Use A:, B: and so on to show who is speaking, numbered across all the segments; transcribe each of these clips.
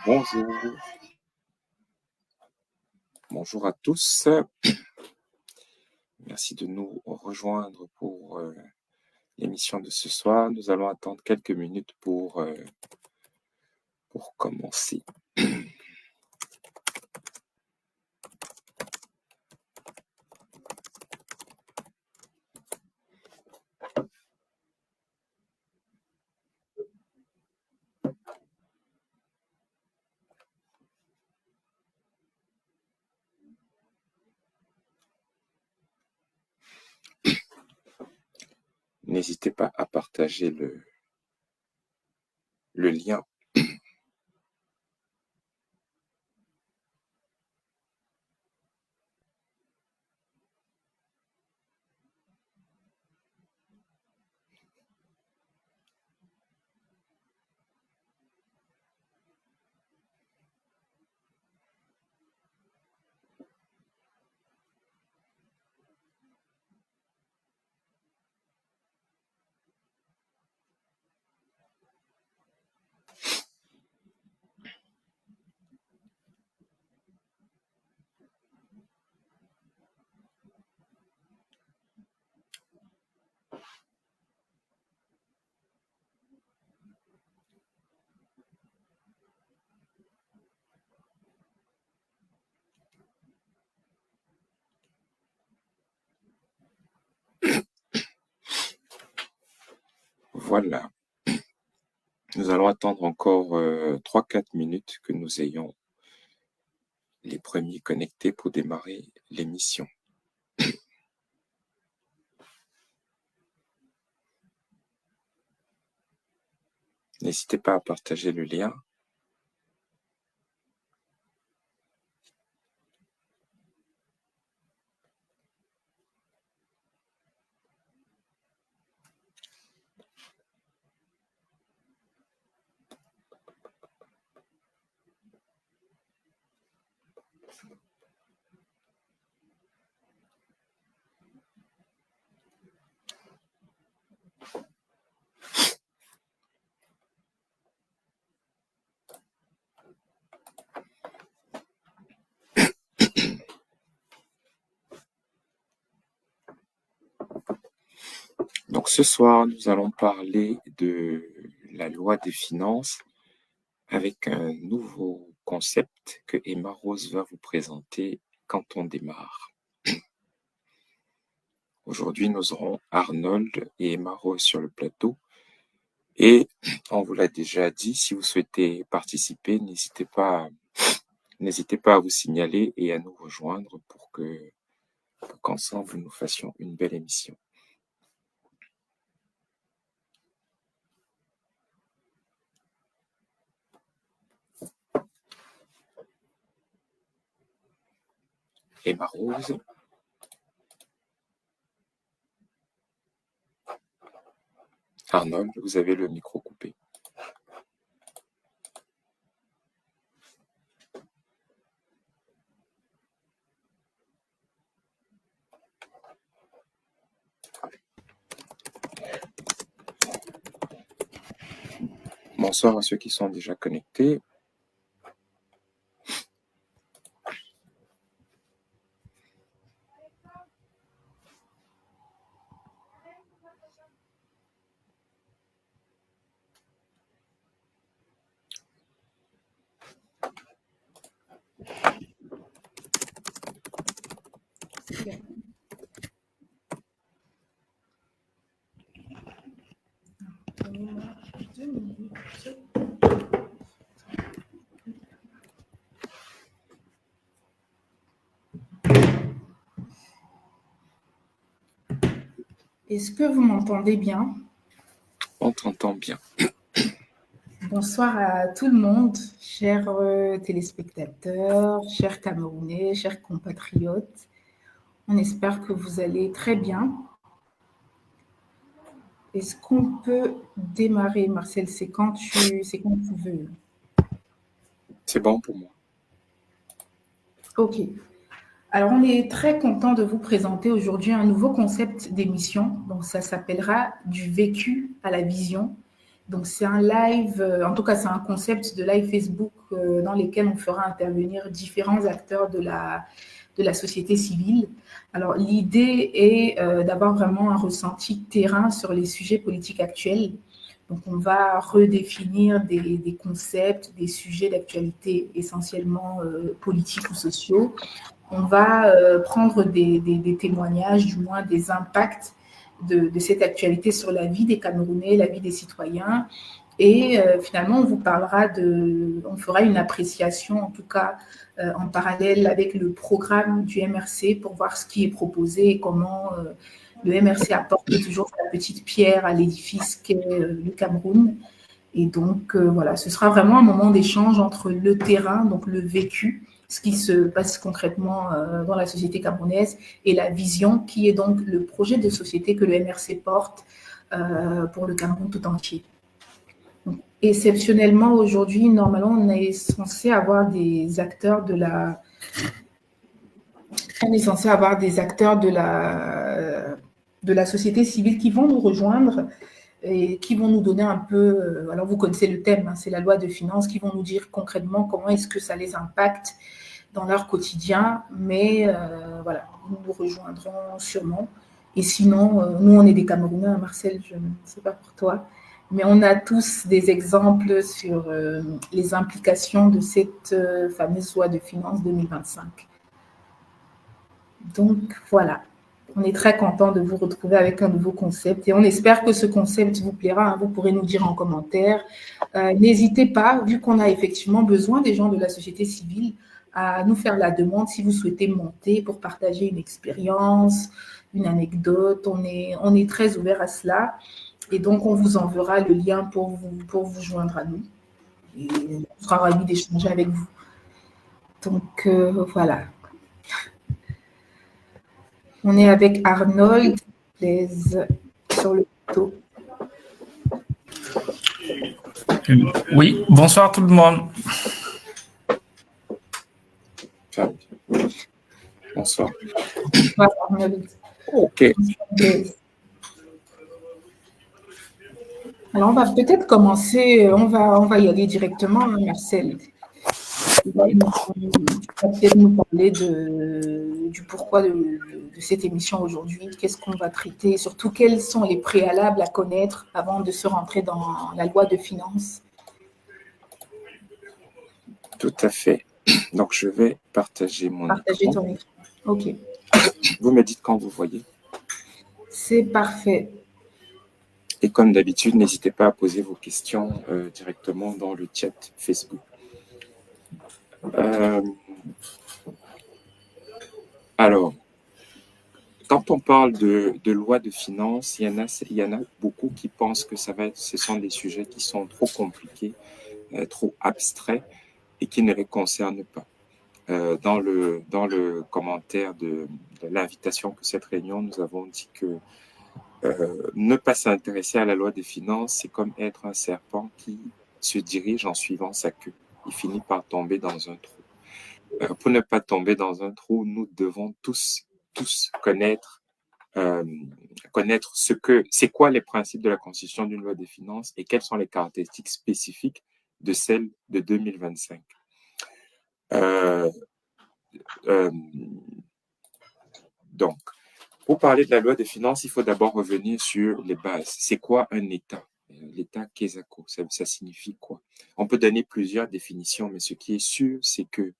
A: Bonjour. Bonjour à tous. Merci de nous rejoindre pour l'émission de ce soir. Nous allons attendre quelques minutes pour commencer. N'hésitez pas à partager le lien. Voilà. Nous allons attendre encore 3-4 minutes que nous ayons les premiers connectés pour démarrer l'émission. N'hésitez pas à partager le lien. Donc ce soir, nous allons parler de la loi des finances avec un nouveau concept que Emma Rose va vous présenter quand on démarre. Aujourd'hui, nous aurons Arnold et Emma Rose sur le plateau. Et on vous l'a déjà dit, si vous souhaitez participer, n'hésitez pas à vous signaler et à nous rejoindre pour qu'ensemble nous fassions une belle émission. Emma Rose. Arnold, vous avez le micro coupé. Bonsoir à ceux qui sont déjà connectés.
B: Est-ce que vous m'entendez bien?
A: On t'entend bien.
B: Bonsoir à tout le monde, chers téléspectateurs, chers Camerounais, chers compatriotes. On espère que vous allez très bien. Est-ce qu'on peut démarrer, Marcel? C'est quand tu veux.
A: C'est bon pour moi.
B: Ok. Alors, on est très content de vous présenter aujourd'hui un nouveau concept d'émission. Donc, ça s'appellera « Du vécu à la vision ». Donc, c'est un live, en tout cas, c'est un concept de live Facebook dans lequel on fera intervenir différents acteurs de la société civile. Alors, l'idée est d'avoir vraiment un ressenti terrain sur les sujets politiques actuels. Donc, on va redéfinir des concepts, des sujets d'actualité essentiellement politiques ou sociaux. On va prendre des témoignages, du moins des impacts de cette actualité sur la vie des Camerounais, la vie des citoyens. Et finalement, on fera une appréciation, en tout cas en parallèle avec le programme du MRC pour voir ce qui est proposé et comment le MRC apporte toujours sa petite pierre à l'édifice qu'est le Cameroun. Et donc, voilà, ce sera vraiment un moment d'échange entre le terrain, donc le vécu, ce qui se passe concrètement dans la société camerounaise, et la vision qui est donc le projet de société que le MRC porte pour le Cameroun tout entier. Donc, exceptionnellement, aujourd'hui, normalement, on est censé avoir des acteurs de la... On est censé avoir des acteurs de la société civile qui vont nous rejoindre et qui vont nous donner un peu, alors vous connaissez le thème, hein, c'est la loi de finances, qui vont nous dire concrètement comment est-ce que ça les impacte dans leur quotidien, mais voilà, nous nous rejoindrons sûrement. Et sinon, nous, on est des Camerounais, hein, Marcel, je ne sais pas pour toi, mais on a tous des exemples sur les implications de cette fameuse loi de finances 2025. Donc, voilà. On est très content de vous retrouver avec un nouveau concept et on espère que ce concept vous plaira. Hein, vous pourrez nous dire en commentaire. N'hésitez pas, vu qu'on a effectivement besoin des gens de la société civile, à nous faire la demande si vous souhaitez monter pour partager une expérience, une anecdote. On est très ouvert à cela et donc on vous enverra le lien pour vous joindre à nous. Et on sera ravis d'échanger avec vous. Donc, voilà. On est avec Arnold sur le plateau.
C: Oui, bonsoir tout le monde.
A: Bonsoir.
B: Bonsoir Arnold.
A: Ok.
B: Alors, on va peut-être commencer, on va y aller directement, hein, Marcel. Tu vas peut-être nous parler du pourquoi de cette émission aujourd'hui, qu'est-ce qu'on va traiter, et surtout quels sont les préalables à connaître avant de se rentrer dans la loi de finances.
A: Tout à fait. Donc, je vais partager mon écran.
B: Partager ton écran. OK.
A: Vous me dites quand vous voyez.
B: C'est parfait.
A: Et comme d'habitude, n'hésitez pas à poser vos questions directement dans le chat Facebook. Alors, quand on parle de loi de finances, il y en a beaucoup qui pensent que ce sont des sujets qui sont trop compliqués, trop abstraits et qui ne les concernent pas. Dans le commentaire de l'invitation pour cette réunion, nous avons dit que ne pas s'intéresser à la loi des finances, c'est comme être un serpent qui se dirige en suivant sa queue. Il finit par tomber dans un trou. Pour ne pas tomber dans un trou, nous devons tous connaître c'est quoi les principes de la constitution d'une loi des finances et quelles sont les caractéristiques spécifiques de celle de 2025. Donc, pour parler de la loi des finances, il faut d'abord revenir sur les bases. C'est quoi un État? L'État Kesako, ça signifie quoi? On peut donner plusieurs définitions, mais ce qui est sûr, c'est que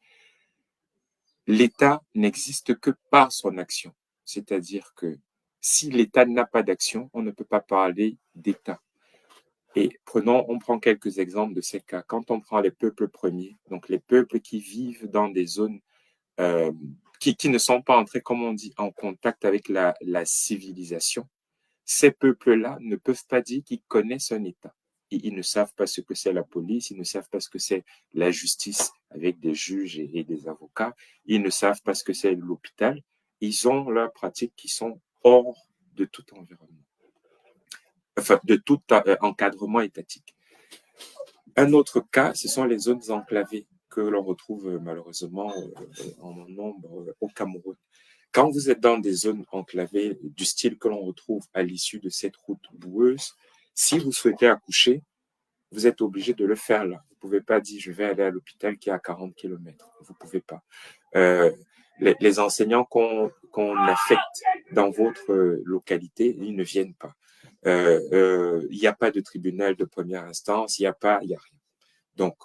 A: l'État n'existe que par son action. C'est-à-dire que si l'État n'a pas d'action, on ne peut pas parler d'État. Et on prend quelques exemples de ces cas. Quand on prend les peuples premiers, donc les peuples qui vivent dans des zones qui ne sont pas entrés, comme on dit, en contact avec la civilisation, ces peuples-là ne peuvent pas dire qu'ils connaissent un État. Ils ne savent pas ce que c'est la police, ils ne savent pas ce que c'est la justice avec des juges et des avocats, ils ne savent pas ce que c'est l'hôpital. Ils ont leurs pratiques qui sont hors de tout environnement, enfin de tout encadrement étatique. Un autre cas, ce sont les zones enclavées que l'on retrouve malheureusement en nombre au Cameroun. Quand vous êtes dans des zones enclavées du style que l'on retrouve à l'issue de cette route boueuse, si vous souhaitez accoucher, vous êtes obligé de le faire là. Vous ne pouvez pas dire, je vais aller à l'hôpital qui est à 40 km. Vous ne pouvez pas. Les enseignants qu'on affecte dans votre localité, ils ne viennent pas. Il n'y a pas de tribunal de première instance, il n'y a rien. Donc,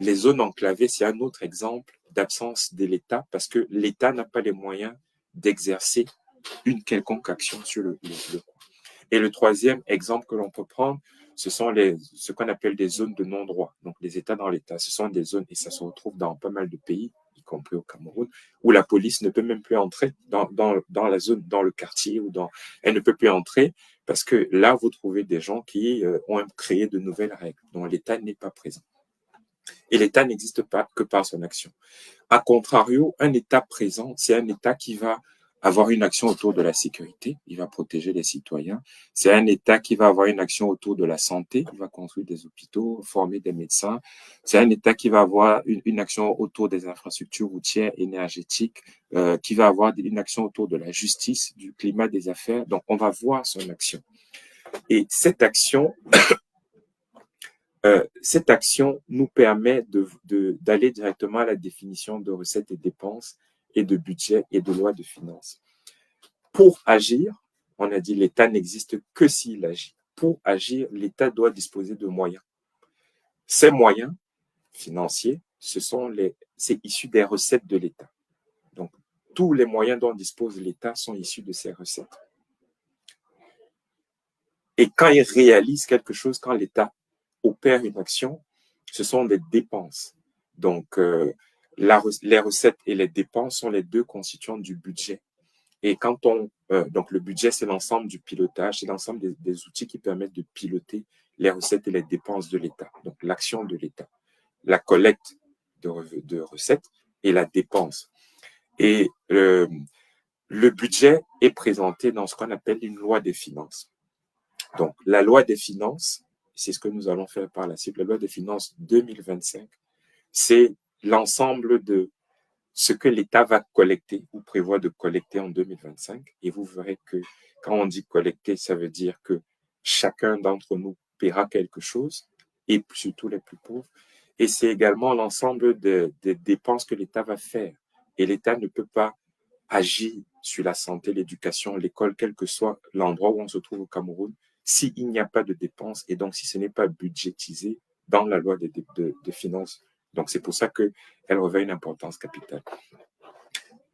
A: les zones enclavées, c'est un autre exemple d'absence de l'État parce que l'État n'a pas les moyens d'exercer une quelconque action sur le coin. Et le troisième exemple que l'on peut prendre, ce sont ce qu'on appelle des zones de non-droit. Donc, les États dans l'État, ce sont des zones, et ça se retrouve dans pas mal de pays, y compris au Cameroun, où la police ne peut même plus entrer dans la zone, dans le quartier, elle ne peut plus entrer parce que là, vous trouvez des gens qui ont créé de nouvelles règles dont l'État n'est pas présent. Et l'État n'existe pas que par son action. A contrario, un État présent, c'est un État qui va avoir une action autour de la sécurité, il va protéger les citoyens. C'est un État qui va avoir une action autour de la santé, il va construire des hôpitaux, former des médecins. C'est un État qui va avoir une action autour des infrastructures routières, énergétiques, qui va avoir une action autour de la justice, du climat, des affaires. Donc, on va voir son action. Et cette action nous permet d'aller directement à la définition de recettes et dépenses et de budget et de loi de finances. Pour agir, on a dit l'État n'existe que s'il agit. Pour agir, l'État doit disposer de moyens. Ces moyens financiers, c'est issu des recettes de l'État. Donc, tous les moyens dont dispose l'État sont issus de ces recettes. Et quand il réalise quelque chose, quand l'État opère une action, ce sont des dépenses. Donc, les recettes et les dépenses sont les deux constituants du budget. Et donc le budget, c'est l'ensemble du pilotage, c'est l'ensemble des outils qui permettent de piloter les recettes et les dépenses de l'État. Donc, l'action de l'État, la collecte de recettes et la dépense. Et le budget est présenté dans ce qu'on appelle une loi des finances. Donc, la loi des finances, c'est ce que nous allons faire par la suite. La loi des finances 2025, c'est l'ensemble de ce que l'État va collecter ou prévoit de collecter en 2025. Et vous verrez que quand on dit collecter, ça veut dire que chacun d'entre nous paiera quelque chose, et surtout les plus pauvres. Et c'est également l'ensemble des dépenses que l'État va faire. Et l'État ne peut pas agir sur la santé, l'éducation, l'école, quel que soit l'endroit où on se trouve au Cameroun, s'il n'y a pas de dépenses et donc si ce n'est pas budgétisé dans la loi de finances. Donc, c'est pour ça qu'elle revêt une importance capitale.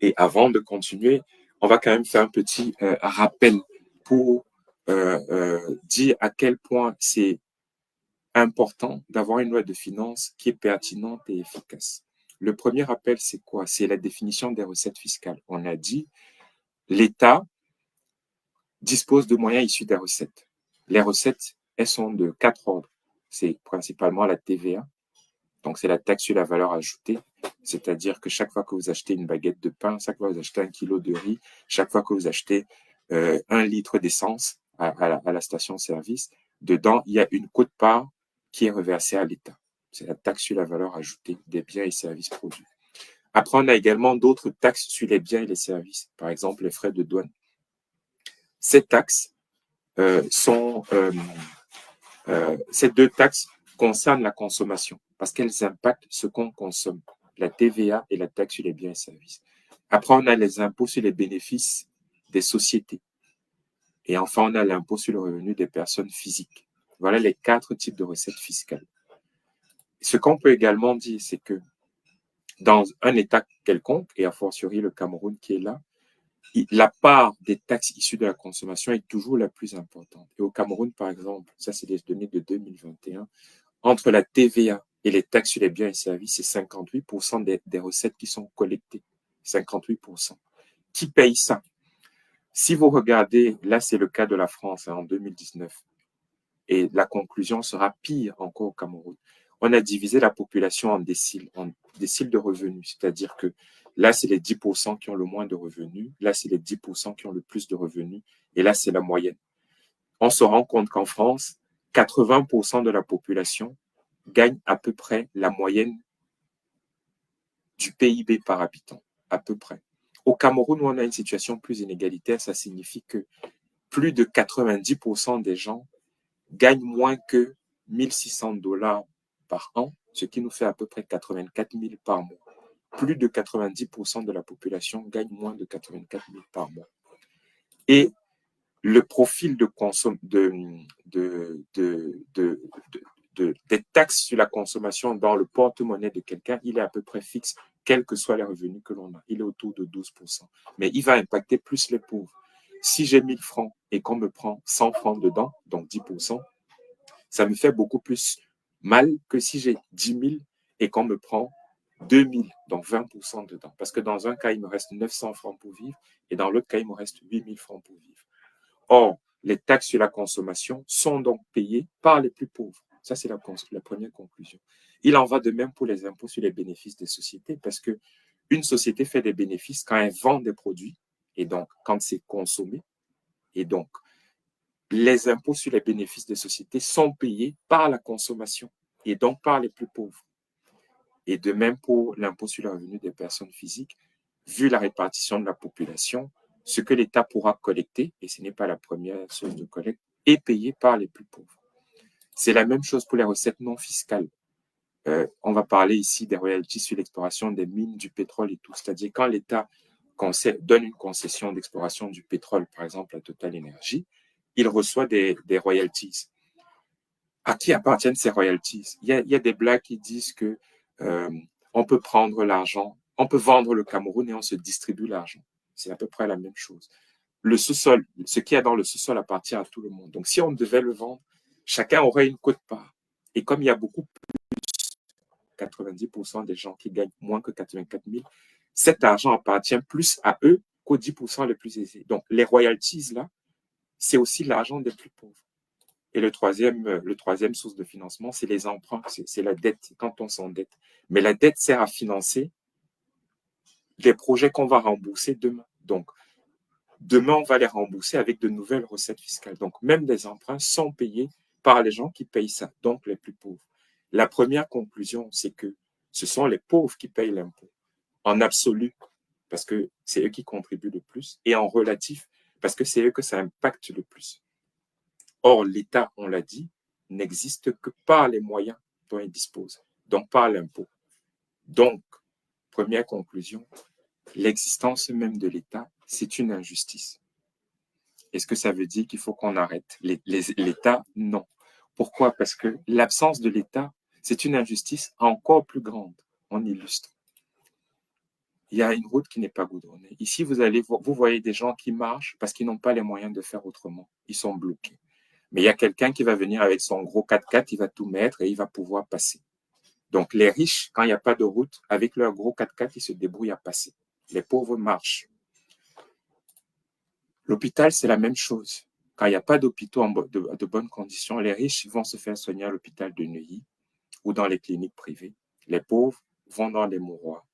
A: Et avant de continuer, on va quand même faire un petit rappel pour dire à quel point c'est important d'avoir une loi de finances qui est pertinente et efficace. Le premier rappel, c'est quoi? C'est la définition des recettes fiscales. On a dit, l'État dispose de moyens issus des recettes. Les recettes, elles sont de 4 ordres. C'est principalement la TVA. Donc, c'est la taxe sur la valeur ajoutée. C'est-à-dire que chaque fois que vous achetez une baguette de pain, chaque fois que vous achetez 1 kilo de riz, chaque fois que vous achetez 1 litre d'essence à la station-service, dedans, il y a une quote-part qui est reversée à l'État. C'est la taxe sur la valeur ajoutée des biens et services produits. Après, on a également d'autres taxes sur les biens et les services. Par exemple, les frais de douane. Ces taxes ces deux taxes concernent la consommation parce qu'elles impactent ce qu'on consomme, la TVA et la taxe sur les biens et services. Après, on a les impôts sur les bénéfices des sociétés. Et enfin, on a l'impôt sur le revenu des personnes physiques. Voilà les 4 types de recettes fiscales. Ce qu'on peut également dire, c'est que dans un État quelconque, et a fortiori le Cameroun qui est là, la part des taxes issues de la consommation est toujours la plus importante. Et au Cameroun, par exemple, ça c'est des données de 2021, entre la TVA et les taxes sur les biens et services, c'est 58% des recettes qui sont collectées. 58%. Qui paye ça? Si vous regardez, là c'est le cas de la France en 2019, et la conclusion sera pire encore au Cameroun. On a divisé la population en déciles de revenus, c'est-à-dire que là, c'est les 10% qui ont le moins de revenus, là, c'est les 10% qui ont le plus de revenus, et là, c'est la moyenne. On se rend compte qu'en France, 80% de la population gagne à peu près la moyenne du PIB par habitant, à peu près. Au Cameroun, où on a une situation plus inégalitaire, ça signifie que plus de 90% des gens gagnent moins que $1 600 par an, ce qui nous fait à peu près 84 000 par mois. Plus de 90% de la population gagne moins de 84 000 par mois. Et le profil des taxes sur la consommation dans le porte-monnaie de quelqu'un, il est à peu près fixe, quels que soient les revenus que l'on a. Il est autour de 12%. Mais il va impacter plus les pauvres. Si j'ai 1 000 francs et qu'on me prend 100 francs dedans, donc 10%, ça me fait beaucoup plus mal que si j'ai 10 000 et qu'on me prend 2 000, donc 20% dedans. Parce que dans un cas, il me reste 900 francs pour vivre et dans l'autre cas, il me reste 8 000 francs pour vivre. Or, les taxes sur la consommation sont donc payées par les plus pauvres. Ça, c'est la première conclusion. Il en va de même pour les impôts sur les bénéfices des sociétés, parce qu'une société fait des bénéfices quand elle vend des produits, et donc quand c'est consommé. Et donc, les impôts sur les bénéfices des sociétés sont payés par la consommation, et donc par les plus pauvres. Et de même pour l'impôt sur le revenu des personnes physiques, vu la répartition de la population, ce que l'État pourra collecter, et ce n'est pas la première source de collecte, est payé par les plus pauvres. C'est la même chose pour les recettes non fiscales. On va parler ici des royalties sur l'exploration des mines, du pétrole et tout. C'est-à-dire quand l'État donne une concession d'exploration du pétrole, par exemple à Total Energy, il reçoit des royalties. À qui appartiennent ces royalties? Il y a des blagues qui disent que on peut prendre l'argent, on peut vendre le Cameroun et on se distribue l'argent. C'est à peu près la même chose. Le sous-sol, ce qu'il y a dans le sous-sol appartient à tout le monde. Donc, si on devait le vendre, chacun aurait une quote-part. Et comme il y a beaucoup plus, 90% des gens qui gagnent moins que 84 000, cet argent appartient plus à eux qu'aux 10% les plus aisés. Donc, les royalties, là, c'est aussi l'argent des plus pauvres. Et le troisième source de financement, c'est les emprunts, c'est la dette, quand on s'endette. Mais la dette sert à financer les projets qu'on va rembourser demain. Donc, demain, on va les rembourser avec de nouvelles recettes fiscales. Donc, même les emprunts sont payés par les gens qui payent ça, donc les plus pauvres. La première conclusion, c'est que ce sont les pauvres qui payent l'impôt, en absolu, parce que c'est eux qui contribuent le plus, et en relatif, parce que c'est eux que ça impacte le plus. Or, l'État, on l'a dit, n'existe que par les moyens dont il dispose, donc par l'impôt. Donc, première conclusion, l'existence même de l'État, c'est une injustice. Est-ce que ça veut dire qu'il faut qu'on arrête l'État? Non. Pourquoi? Parce que l'absence de l'État, c'est une injustice encore plus grande. On illustre. Il y a une route qui n'est pas goudronnée. Ici, vous voyez des gens qui marchent parce qu'ils n'ont pas les moyens de faire autrement. Ils sont bloqués. Mais il y a quelqu'un qui va venir avec son gros 4x4, il va tout mettre et il va pouvoir passer. Donc, les riches, quand il n'y a pas de route, avec leur gros 4x4, ils se débrouillent à passer. Les pauvres marchent. L'hôpital, c'est la même chose. Quand il n'y a pas d'hôpitaux de bonnes conditions, les riches vont se faire soigner à l'hôpital de Neuilly ou dans les cliniques privées. Les pauvres vont dans les mouroirs.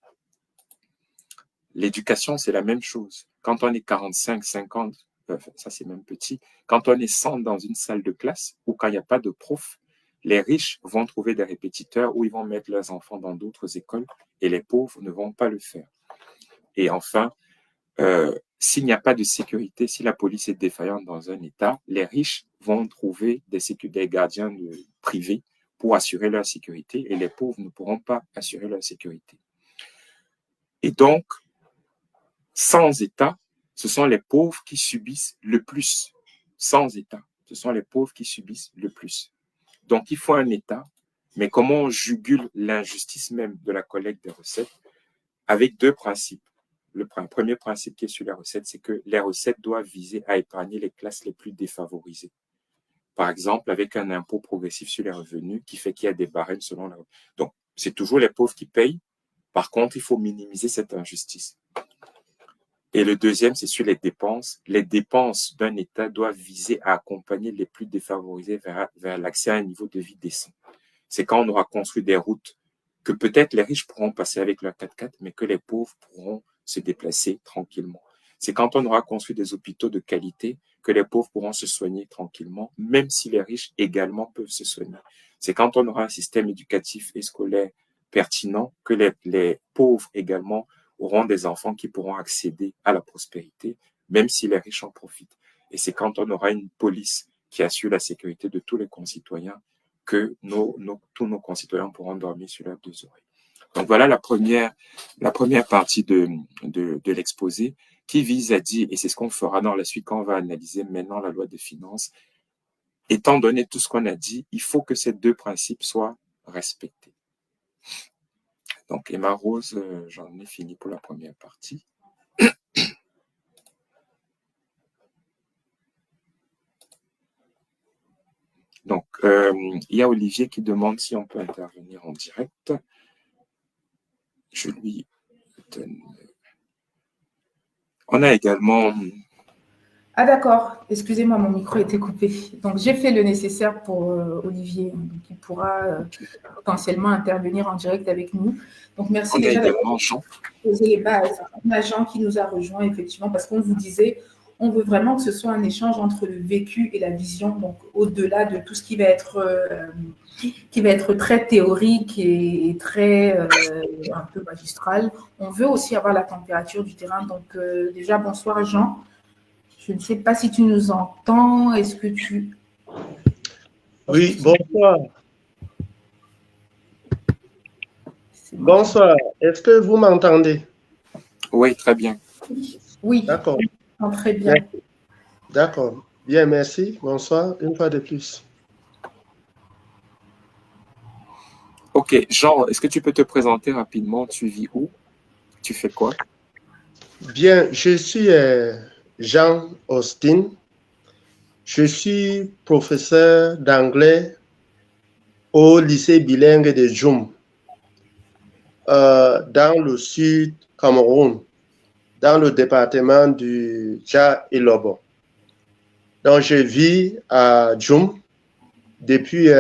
A: L'éducation, c'est la même chose. Quand on est 45, 50, ça c'est même petit, quand on est 100 dans une salle de classe ou quand il n'y a pas de prof, les riches vont trouver des répétiteurs ou ils vont mettre leurs enfants dans d'autres écoles et les pauvres ne vont pas le faire. Et enfin, s'il n'y a pas de sécurité, si la police est défaillante dans un État, les riches vont trouver des gardiens privés pour assurer leur sécurité et les pauvres ne pourront pas assurer leur sécurité. Et donc, sans État, ce sont les pauvres qui subissent le plus. Sans État, ce sont les pauvres qui subissent le plus. Donc, il faut un État, mais comment on jugule l'injustice même de la collecte des recettes? Avec deux principes. Le premier principe qui est sur les recettes, c'est que les recettes doivent viser à épargner les classes les plus défavorisées. Par exemple, avec un impôt progressif sur les revenus qui fait qu'il y a des barèmes selon la... Donc, c'est toujours les pauvres qui payent. Par contre, il faut minimiser cette injustice. Et le deuxième, c'est sur les dépenses. Les dépenses d'un État doivent viser à accompagner les plus défavorisés vers l'accès à un niveau de vie décent. C'est quand on aura construit des routes que peut-être les riches pourront passer avec leur 4x4, mais que les pauvres pourront se déplacer tranquillement. C'est quand on aura construit des hôpitaux de qualité que les pauvres pourront se soigner tranquillement, même si les riches également peuvent se soigner. C'est quand on aura un système éducatif et scolaire pertinent que les pauvres également auront des enfants qui pourront accéder à la prospérité, même si les riches en profitent. Et c'est quand on aura une police qui assure la sécurité de tous les concitoyens que tous nos concitoyens pourront dormir sur leurs deux oreilles. Donc voilà la première partie de l'exposé qui vise à dire, et c'est ce qu'on fera dans la suite quand on va analyser maintenant la loi des finances, étant donné tout ce qu'on a dit, il faut que ces deux principes soient respectés. Donc Emma Rose, j'en ai fini pour la première partie. Donc, il y a Olivier qui demande si on peut intervenir en direct. Je lui donne. On a également.
B: Ah d'accord, excusez-moi, mon micro était coupé. Donc j'ai fait le nécessaire pour Olivier, qui pourra potentiellement intervenir en direct avec nous. Donc merci déjà
A: d'avoir
B: posé les bases. On a Jean qui nous a rejoint effectivement parce qu'on vous disait, on veut vraiment que ce soit un échange entre le vécu et la vision, donc au-delà de tout ce qui va être très théorique et très un peu magistral. On veut aussi avoir la température du terrain. Donc déjà bonsoir Jean. Je ne sais pas si tu nous entends. Est-ce que tu...
D: Oui, bonsoir. Bonsoir. Est-ce que vous m'entendez?
A: Oui, très bien.
B: Oui,
D: d'accord.
B: Très bien.
D: D'accord. Bien, merci. Bonsoir, une fois de plus.
A: Ok, Jean, est-ce que tu peux te présenter rapidement? Tu vis où? Tu fais quoi?
D: Bien, je suis Jean Austin. Je suis professeur d'anglais au lycée bilingue de Djoum, dans le sud Cameroun, dans le département du Dja et Lobo. Donc, je vis à Djoum depuis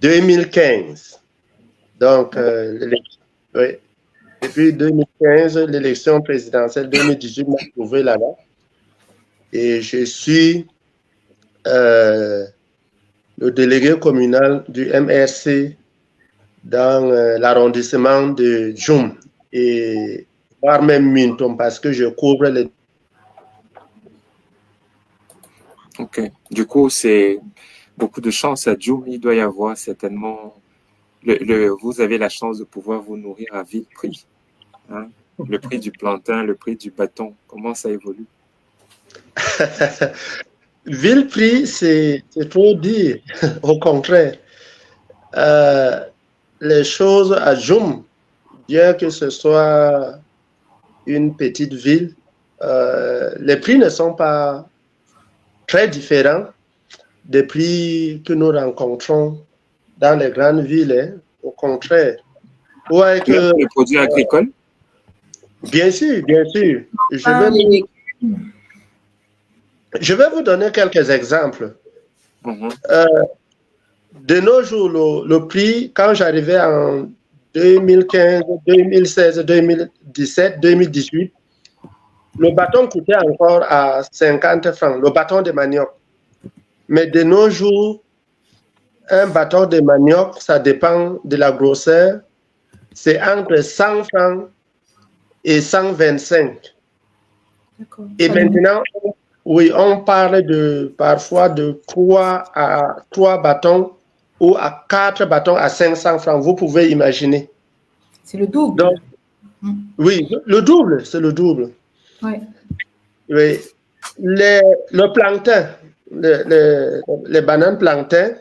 D: 2015. Donc, oui. Depuis 2015, l'élection présidentielle 2018 m'a trouvé là-bas. Et je suis le délégué communal du MRC dans l'arrondissement de Djoum, et voire même Mintom, parce que je couvre les...
A: Ok. Du coup, c'est beaucoup de chance à Djoum. Il doit y avoir certainement... vous avez la chance de pouvoir vous nourrir à vil prix. Hein? Le prix du plantain, le prix du bâton, comment ça évolue?
D: Vil prix, c'est trop dire. Au contraire. Les choses à Djoum, bien que ce soit une petite ville, les prix ne sont pas très différents des prix que nous rencontrons dans les grandes villes. Hein. Au contraire. Ouais, que,
A: les produits agricoles?
D: Bien sûr, bien sûr. Je vais vous donner quelques exemples. De nos jours, le prix, quand j'arrivais en 2015, 2016, 2017, 2018, le bâton coûtait encore à 50 francs, le bâton de manioc. Mais de nos jours, un bâton de manioc, ça dépend de la grosseur, c'est entre 100 francs et 125. Et maintenant, oui, on parle parfois de 3 bâtons ou à 4 bâtons à 500 francs. Vous pouvez imaginer.
B: C'est le double.
D: Donc, oui, le double, c'est le double.
B: Ouais.
D: Oui. Le plantain, les bananes plantain,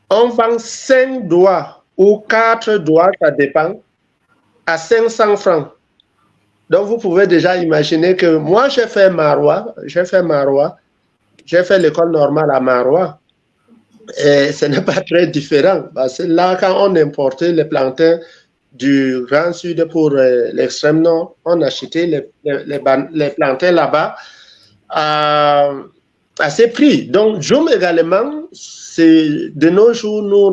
D: on vend 5 doigts ou 4 doigts, ça dépend, à 500 francs. Donc, vous pouvez déjà imaginer que moi, j'ai fait Marois, j'ai fait l'école normale à Marois. Et ce n'est pas très différent. Parce que là, quand on importait les plantains du Grand Sud pour l'extrême nord, on achetait les plantains là-bas à ces prix. Donc, Djoum également, de nos jours, nous,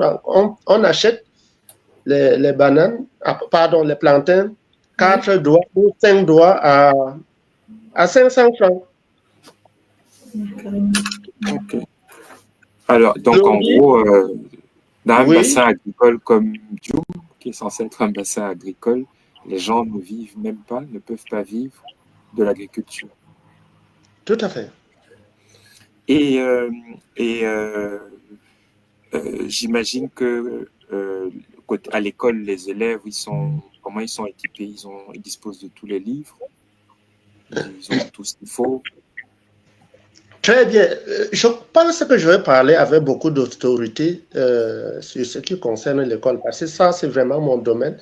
D: on achète les bananes, les plantains, 4 doigts ou 5 doigts à 500 francs.
A: Ok. Alors, donc en gros, dans un bassin agricole comme Djoum, qui est censé être un bassin agricole, les gens ne vivent même pas, ne peuvent pas vivre de l'agriculture.
D: Tout à fait.
A: Et j'imagine que à l'école, les élèves, comment ils sont équipés? Ils disposent de tous les livres, ils ont tout ce qu'il faut.
D: Très bien. Je pense que je vais parler avec beaucoup d'autorité sur ce qui concerne l'école, parce que ça, c'est vraiment mon domaine.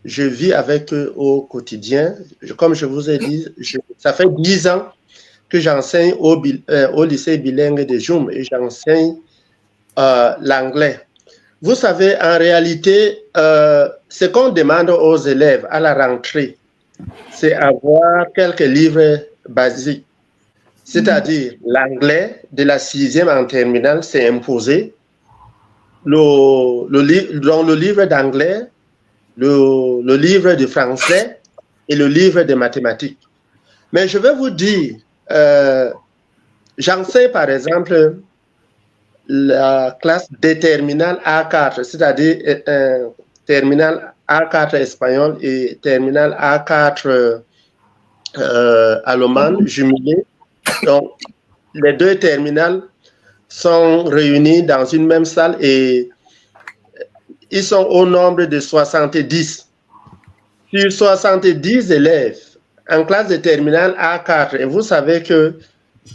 D: Je vis avec eux au quotidien. Comme je vous ai dit, ça fait 10 ans que j'enseigne au lycée bilingue de Djoum et j'enseigne l'anglais. Vous savez, en réalité, ce qu'on demande aux élèves à la rentrée, c'est avoir quelques livres basiques. C'est-à-dire l'anglais de la 6e en terminale, c'est imposé. Le livre d'anglais, le livre de français et le livre de mathématiques. Mais je vais vous dire, j'enseigne par exemple la classe des terminales A4, c'est-à-dire terminale A4 espagnol et terminale A4 allemande jumelée. Donc, les deux terminales sont réunis dans une même salle et ils sont au nombre de 70. Sur 70 élèves en classe de terminale A4, et vous savez que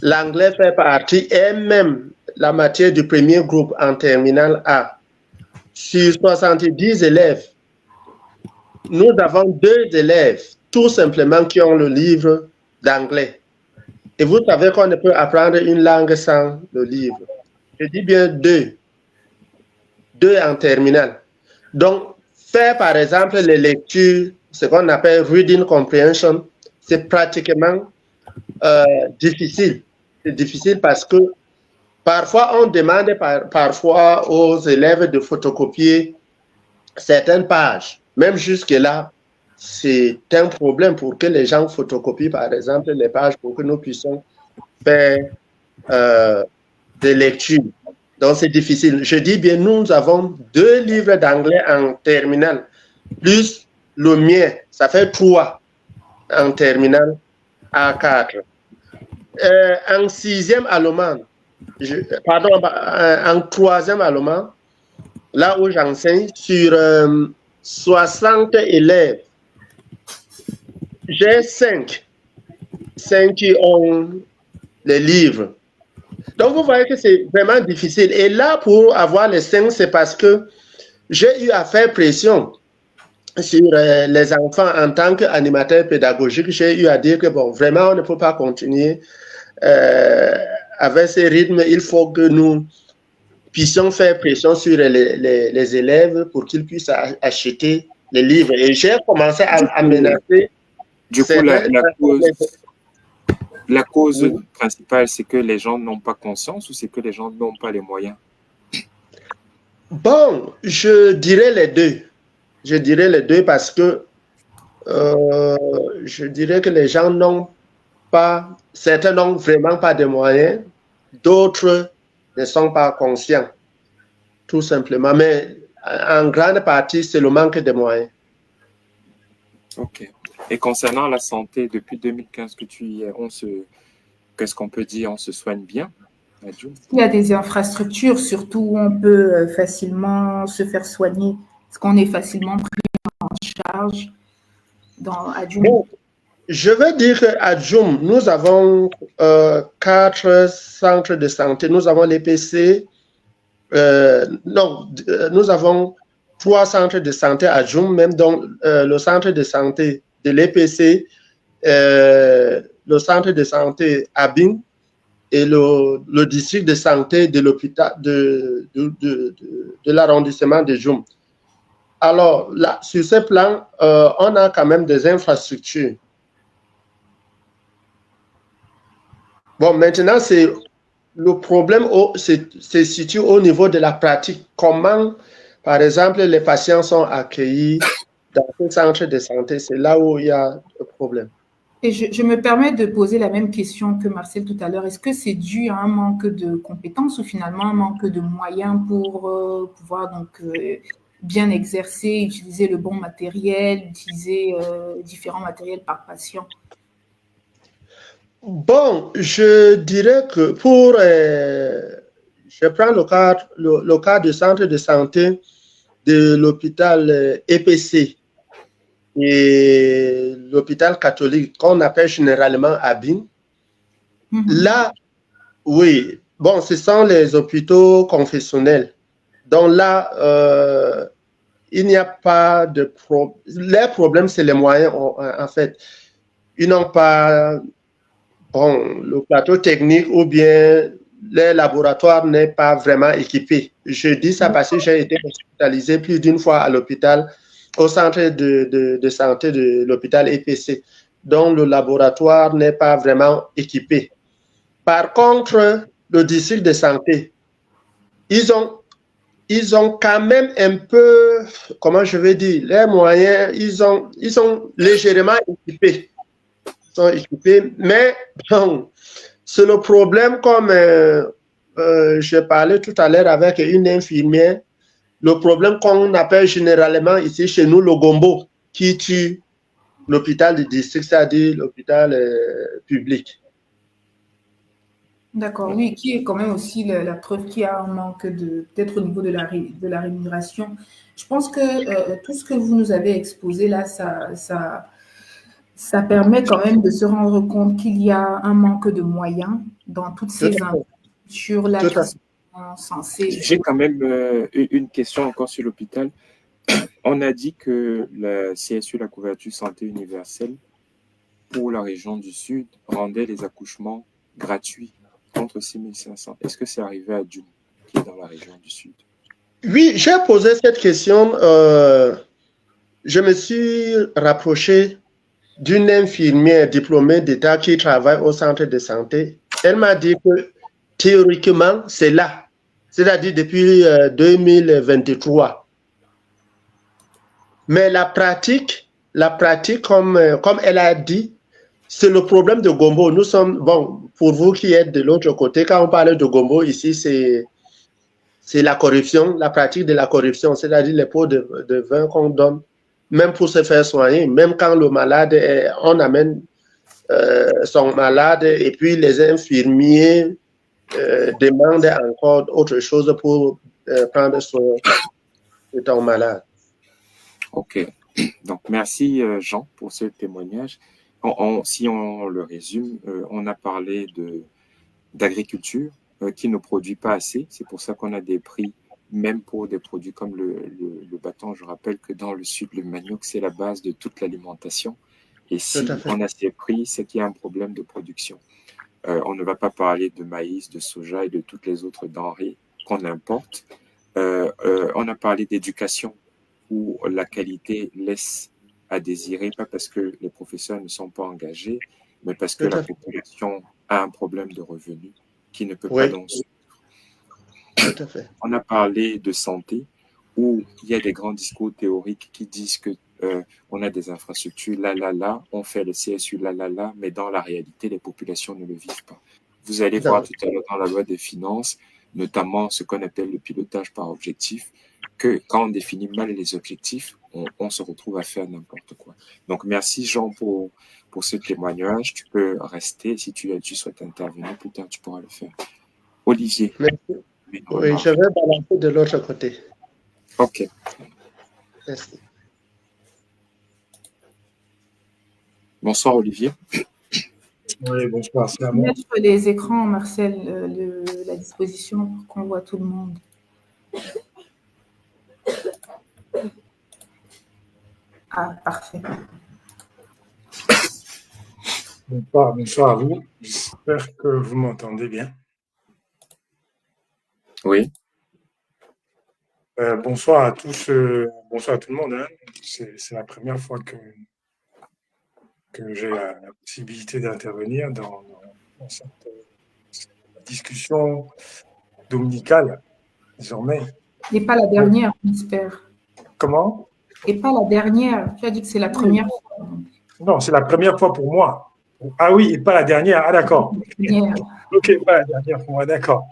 D: l'anglais fait partie et même la matière du premier groupe en terminale A. Sur 70 élèves, nous avons 2 élèves tout simplement qui ont le livre d'anglais. Et vous savez qu'on ne peut apprendre une langue sans le livre. Je dis bien 2. 2 en terminale. Donc, faire par exemple les lectures, ce qu'on appelle reading comprehension, c'est pratiquement difficile. C'est difficile parce que parfois on demande parfois aux élèves de photocopier certaines pages. Même jusque-là, c'est un problème pour que les gens photocopient par exemple les pages pour que nous puissions faire des lectures. Donc c'est difficile. Je dis bien, nous avons 2 livres d'anglais en terminale, plus le mien, ça fait 3 en terminale A4. En 6e allemand, en 3e allemand, là où j'enseigne, sur 60 élèves, j'ai 5 qui ont les livres. Donc, vous voyez que c'est vraiment difficile. Et là, pour avoir les 5, c'est parce que j'ai eu à faire pression sur les enfants en tant qu'animateur pédagogique. J'ai eu à dire que, bon, vraiment, on ne peut pas continuer avec ces rythmes. Il faut que nous puissions faire pression sur les élèves pour qu'ils puissent acheter les livres. Et j'ai commencé à menacer.
A: Du coup, la cause principale, c'est que les gens n'ont pas conscience ou c'est que les gens n'ont pas les moyens?
D: Bon, je dirais les deux. Je dirais les deux parce que je dirais que les gens n'ont pas, certains n'ont vraiment pas de moyens, d'autres ne sont pas conscients, tout simplement. Mais en grande partie, c'est le manque de moyens.
A: Ok. Et concernant la santé, depuis 2015 que tu y es, qu'est-ce qu'on peut dire? On se soigne bien à Djoum?
B: Il y a des infrastructures, surtout où on peut facilement se faire soigner, parce qu'on est facilement pris en charge à Djoum.
D: Bon, je veux dire qu'à Djoum, nous avons 4 centres de santé. Nous avons l'EPC. Nous avons 3 centres de santé à Djoum, même dans le centre de santé de l'EPC, le centre de santé à Bing et le district de santé de l'hôpital de l'arrondissement de Djoum. Alors, là, sur ce plan, on a quand même des infrastructures. Bon, maintenant, le problème se situe au niveau de la pratique. Comment, par exemple, les patients sont accueillis dans ce centre de santé? C'est là où il y a un problème.
B: Et je me permets de poser la même question que Marcel tout à l'heure. Est-ce que c'est dû à un manque de compétences ou finalement un manque de moyens pour pouvoir donc bien exercer, utiliser le bon matériel, utiliser différents matériels par patient?
D: Bon, je dirais que je prends le cas du centre de santé de l'hôpital EPC et l'hôpital catholique qu'on appelle généralement ABIN. Là, oui, bon, ce sont les hôpitaux confessionnels. Donc là, il n'y a pas de problème. Les problèmes, c'est les moyens, en fait. Ils n'ont pas le plateau technique ou bien les laboratoires n'est pas vraiment équipé. Je dis ça parce que j'ai été hospitalisé plus d'une fois à l'hôpital, au centre de santé de l'hôpital EPC. Donc, le laboratoire n'est pas vraiment équipé. Par contre, le district de santé, ils ont quand même un peu, comment je vais dire, les moyens, ils sont légèrement équipés. Sont équipés, mais bon, c'est le problème comme je parlais tout à l'heure avec une infirmière, le problème qu'on appelle généralement ici chez nous le gombo qui tue l'hôpital du district, c'est-à-dire l'hôpital public.
B: D'accord, oui, qui est quand même aussi la preuve qu'il y a un manque peut-être au niveau de la rémunération. Je pense que tout ce que vous nous avez exposé là, ça permet quand même de se rendre compte qu'il y a un manque de moyens dans toutes ces infrastructures là qui sont censées.
A: J'ai quand même une question encore sur l'hôpital. On a dit que la CSU, la couverture santé universelle, pour la région du Sud, rendait les accouchements gratuits contre 6500. Est-ce que c'est arrivé à Djoum, qui est dans la région du Sud?
D: Oui, j'ai posé cette question. Je me suis rapproché d'une infirmière diplômée d'État qui travaille au centre de santé. Elle m'a dit que théoriquement, c'est là, c'est-à-dire depuis 2023. Mais la pratique comme elle a dit, c'est le problème de Gombo. Nous sommes, bon, pour vous qui êtes de l'autre côté, quand on parle de Gombo ici, c'est la corruption, la pratique de la corruption, c'est-à-dire les pots de vin qu'on donne, même pour se faire soigner, même quand le malade, on amène son malade et puis les infirmiers demandent encore autre chose pour prendre soin de ton malade.
A: Ok, donc merci Jean pour ce témoignage. Si on le résume, on a parlé d'agriculture qui ne produit pas assez. C'est pour ça qu'on a des prix, même pour des produits comme le bâton. Je rappelle que dans le sud, le manioc, c'est la base de toute l'alimentation. Et si on a ces prix, c'est qu'il y a un problème de production. On ne va pas parler de maïs, de soja et de toutes les autres denrées qu'on importe. On a parlé d'éducation, où la qualité laisse à désirer, pas parce que les professeurs ne sont pas engagés, mais parce que la population a un problème de revenus qui ne peut pas donc suivre.
D: Tout à fait.
A: On a parlé de santé, où il y a des grands discours théoriques qui disent que on a des infrastructures, on fait le CSU, mais dans la réalité, les populations ne le vivent pas. Vous allez voir tout à l'heure dans la loi des finances, notamment ce qu'on appelle le pilotage par objectif, que quand on définit mal les objectifs, on se retrouve à faire n'importe quoi. Donc, merci Jean pour ce témoignage. Tu peux rester. Si tu souhaites intervenir plus tard, tu pourras le faire. Olivier.
D: Merci. Oui, je vais balancer de l'autre côté.
A: OK.
D: Merci.
A: Bonsoir Olivier.
E: Oui, bonsoir. C'est à moi.
B: Mettre les écrans, Marcel, la disposition pour qu'on voit tout le monde. Ah, parfait.
E: Bonsoir à vous. J'espère que vous m'entendez bien.
A: Oui.
E: Bonsoir à tous. Bonsoir à tout le monde. Hein. C'est la première fois que j'ai la possibilité d'intervenir dans cette discussion dominicale, désormais.
B: Et pas la dernière, j'espère.
E: Comment?
B: Et pas la dernière. Tu as dit que c'est la première fois.
E: Non, c'est la première fois pour moi. Ah oui, et pas la dernière. Ah d'accord. Ok, pas la dernière pour moi, d'accord.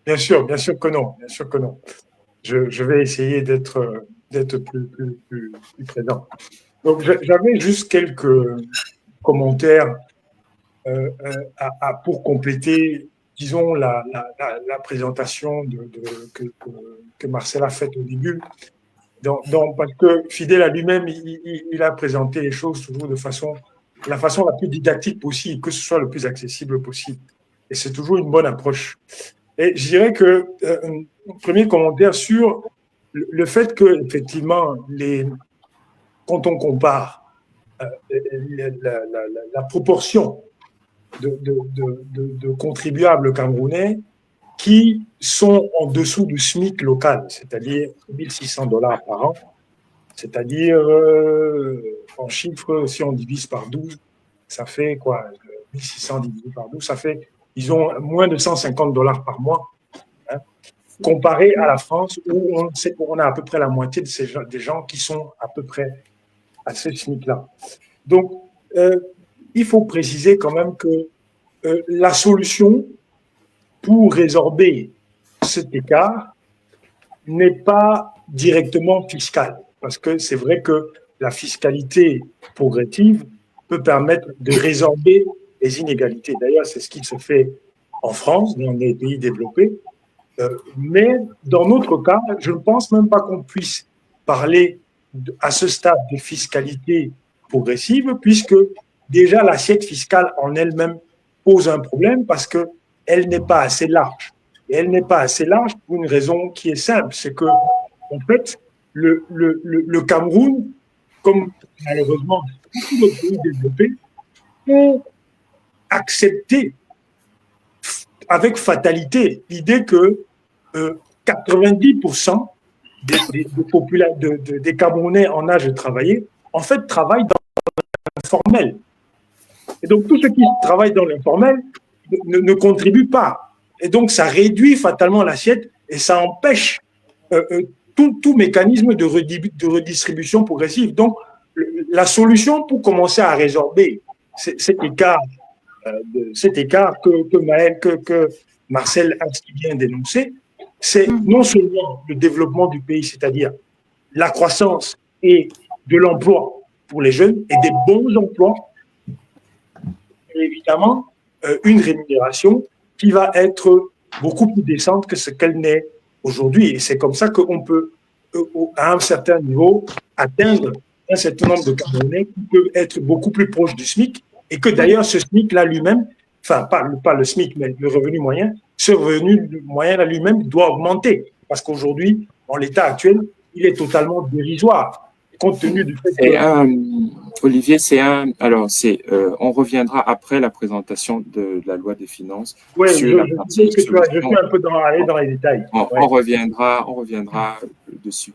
E: Bien sûr que non. Bien sûr que non. Je vais essayer d'être plus présent. Donc, j'avais juste quelques commentaires pour compléter disons, la présentation que Marcel a faite au début. Parce que fidèle à lui-même, il a présenté les choses toujours de la façon la plus didactique possible, que ce soit le plus accessible possible. Et c'est toujours une bonne approche. Et je dirais que un premier commentaire sur le fait que, effectivement, quand on compare la proportion de contribuables camerounais qui sont en dessous du SMIC local, c'est-à-dire 1 600 $ par an, c'est-à-dire en chiffres, si on divise par 12, ça fait quoi? 1 600 divisé par 12, ça fait, ils ont moins de 150 $ par mois, hein, comparé à la France où on a à peu près la moitié des gens qui sont à peu près à ce SMIC-là. Donc, il faut préciser quand même que la solution pour résorber cet écart n'est pas directement fiscale, parce que c'est vrai que la fiscalité progressive peut permettre de résorber les inégalités. D'ailleurs, c'est ce qui se fait en France, dans les pays développés. Mais dans notre cas, je ne pense même pas qu'on puisse parler à ce stade de fiscalité progressive, puisque déjà l'assiette fiscale en elle-même pose un problème parce qu'elle n'est pas assez large. Et elle n'est pas assez large pour une raison qui est simple, c'est que, en fait, le Cameroun, comme malheureusement beaucoup d'autres pays développés, ont accepté avec fatalité l'idée que 90% des Camerounais en âge de travailler, en fait, travaillent dans l'informel. Et donc, tous ceux qui travaillent dans l'informel ne contribuent pas. Et donc, ça réduit fatalement l'assiette et ça empêche tout mécanisme de redistribution progressive. Donc, la solution pour commencer à résorber cet écart que Marcel a si bien dénoncé, c'est non seulement le développement du pays, c'est-à-dire la croissance et de l'emploi pour les jeunes et des bons emplois, et évidemment une rémunération qui va être beaucoup plus décente que ce qu'elle n'est aujourd'hui. Et c'est comme ça qu'on peut, à un certain niveau, atteindre un certain nombre de Camerounais qui peuvent être beaucoup plus proches du SMIC et que d'ailleurs ce SMIC-là lui-même, enfin pas le SMIC, mais le revenu moyen, ce revenu moyen-là lui-même doit augmenter parce qu'aujourd'hui, en l'état actuel, il est totalement dérisoire compte tenu du fait que…
A: Olivier, alors on reviendra après la présentation de la loi des finances.
E: Oui, je suis un peu dans les détails.
A: On reviendra dessus.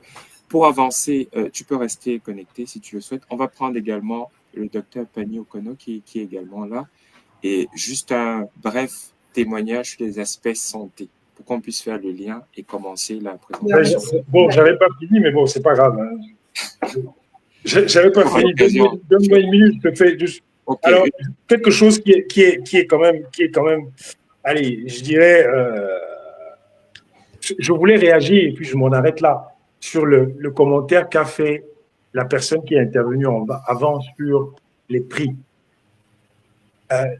A: Pour avancer, tu peux rester connecté si tu le souhaites. On va prendre également le docteur Pani Okono qui est également là. Et juste un bref témoignage sur les aspects santé pour qu'on puisse faire le lien et commencer la présentation.
E: Bon, j'avais pas fini, mais bon, c'est pas grave. J'avais pas fini. Donne-moi une minute, je te fais juste. Okay. Alors, quelque chose qui est quand même, allez, je dirais, je voulais réagir et puis je m'en arrête là sur le commentaire qu'a fait la personne qui est intervenue avant sur les prix.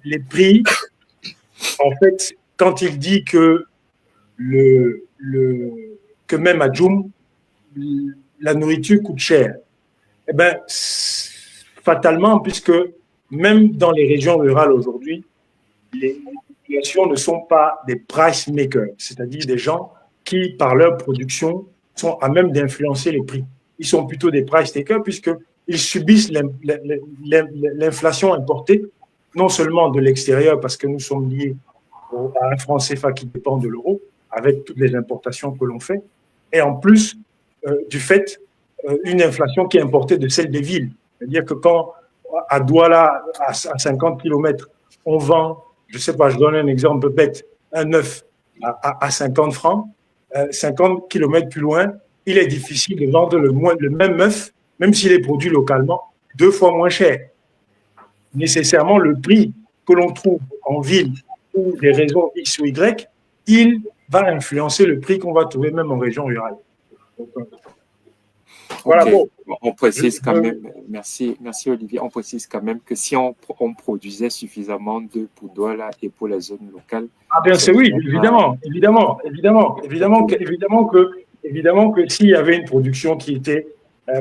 E: Les prix, en fait, quand il dit que que même à Djoum, la nourriture coûte cher, eh bien, fatalement, puisque même dans les régions rurales aujourd'hui, les populations ne sont pas des price makers, c'est-à-dire des gens qui, par leur production, sont à même d'influencer les prix. Ils sont plutôt des price takers puisqu'ils subissent l'inflation importée, non seulement de l'extérieur, parce que nous sommes liés à un franc CFA qui dépend de l'euro, avec toutes les importations que l'on fait, et en plus du fait une inflation qui est importée de celle des villes. C'est-à-dire que quand à Douala, à 50 km, on vend, je ne sais pas, je donne un exemple bête, un œuf à 50 francs, 50 km plus loin, il est difficile de vendre le même œuf, même s'il est produit localement, 2 fois moins cher. Nécessairement, le prix que l'on trouve en ville pour des raisons X ou Y, il va influencer le prix qu'on va trouver même en région rurale. Donc, Voilà,
A: Ok.
E: bon.
A: On précise quand même, merci Olivier, on précise quand même que si on produisait suffisamment de pour Douala et pour la zone locale,
E: Ah bien
A: ce
E: c'est oui,
A: ne serait pas
E: évidemment que s'il y avait une production qui était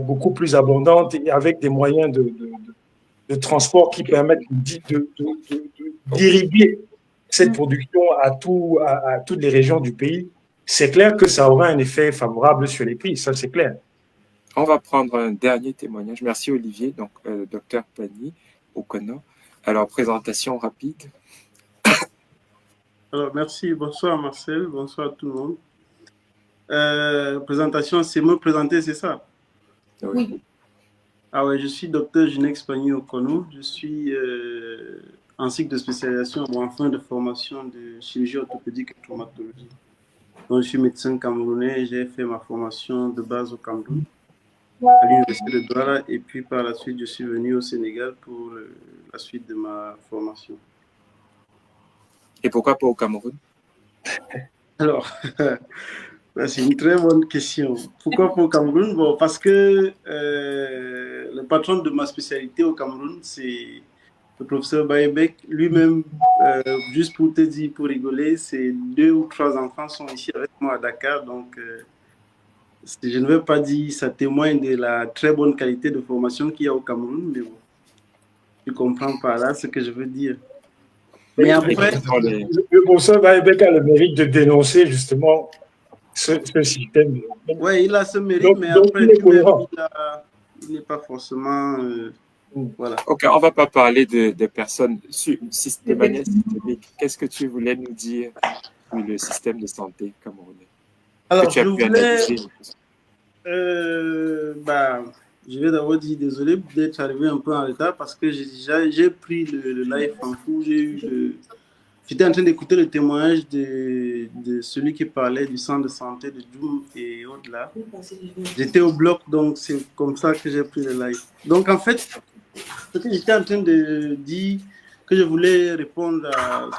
E: beaucoup plus abondante et avec des moyens de transport qui permettent d'irriguer cette production à toutes les régions du pays, c'est clair que ça aura un effet favorable sur les prix, ça c'est clair.
A: On va prendre un dernier témoignage. Merci Olivier, donc docteur Pani Okono. Alors, présentation rapide.
F: Alors, merci. Bonsoir Marcel, bonsoir tout le monde. Présentation, c'est me présenter, c'est ça?
B: Oui.
F: Ah ouais, je suis docteur Ginex Pani Okono. Je suis en cycle de spécialisation en fin de formation de chirurgie orthopédique et traumatologie. Donc, je suis médecin camerounais et j'ai fait ma formation de base au Cameroun, à l'université de Douala, et puis par la suite, je suis venu au Sénégal pour la suite de ma formation.
A: Et pourquoi pas au Cameroun?
F: Alors, c'est une très bonne question. Pourquoi pas au Cameroun? Bon, parce que le patron de ma spécialité au Cameroun, c'est le professeur Baebek. Lui-même, juste pour te dire, pour rigoler, ses 2 ou 3 enfants sont ici avec moi à Dakar. Donc, je ne veux pas dire, ça témoigne de la très bonne qualité de formation qu'il y a au Cameroun, mais bon, tu comprends par là ce que je veux dire. Mais après,
E: le professeur Baebek a le mérite de dénoncer justement ce système.
F: Oui, il a ce mérite, mais après, il n'est pas forcément... voilà.
A: Ok, on ne va pas parler de personnes de manière systémique. Qu'est-ce que tu voulais nous dire sur le système de santé camerounais?
F: Alors, je voulais... je vais d'abord dire désolé d'être arrivé un peu en retard parce que j'ai pris le live en cours. J'étais en train d'écouter le témoignage de celui qui parlait du centre de santé de Djoum et au-delà. J'étais au bloc, donc c'est comme ça que j'ai pris le live. Donc en fait, ce que j'étais en train de dire, que je voulais répondre à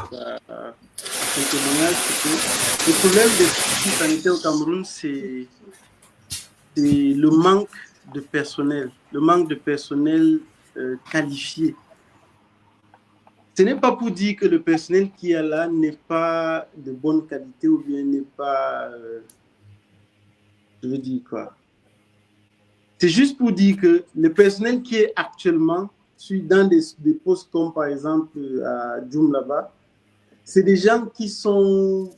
F: ce témoignage, c'est que le problème des services sanitaires au Cameroun, c'est le manque de personnel qualifié. Ce n'est pas pour dire que le personnel qui est là n'est pas de bonne qualité ou bien n'est pas... je veux dire quoi? C'est juste pour dire que le personnel qui est actuellement dans des postes comme par exemple à Djoum là-bas, c'est des gens qui sont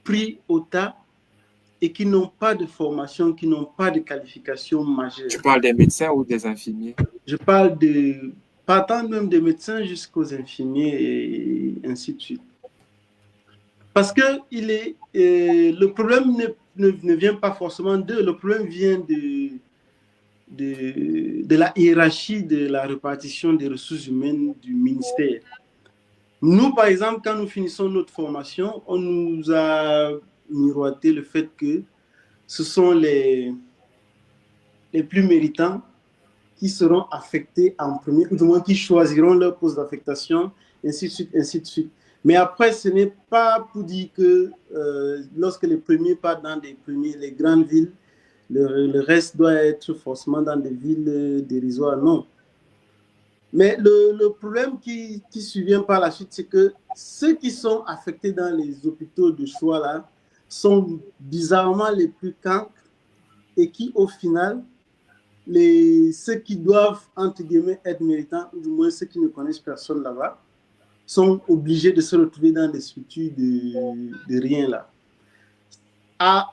F: pris au tas et qui n'ont pas de formation, qui n'ont pas de qualification majeure.
A: Tu parles des médecins ou des infirmiers?
F: Je parle partant même des médecins jusqu'aux infirmiers et ainsi de suite. Parce que le problème ne vient pas forcément d'eux, le problème vient de la hiérarchie de la répartition des ressources humaines du ministère. Nous, par exemple, quand nous finissons notre formation, on nous a miroité le fait que ce sont les plus méritants qui seront affectés en premier, ou du moins qui choisiront leur poste d'affectation, ainsi de suite, ainsi de suite. Mais après, ce n'est pas pour dire que lorsque les premiers partent dans les grandes villes, le reste doit être forcément dans des villes dérisoires. Non. Mais le problème qui survient par la suite, c'est que ceux qui sont affectés dans les hôpitaux de choix là sont bizarrement les plus cancres et qui, au final, ceux qui doivent, entre guillemets, être méritants, ou du moins ceux qui ne connaissent personne là-bas, sont obligés de se retrouver dans des structures de rien là.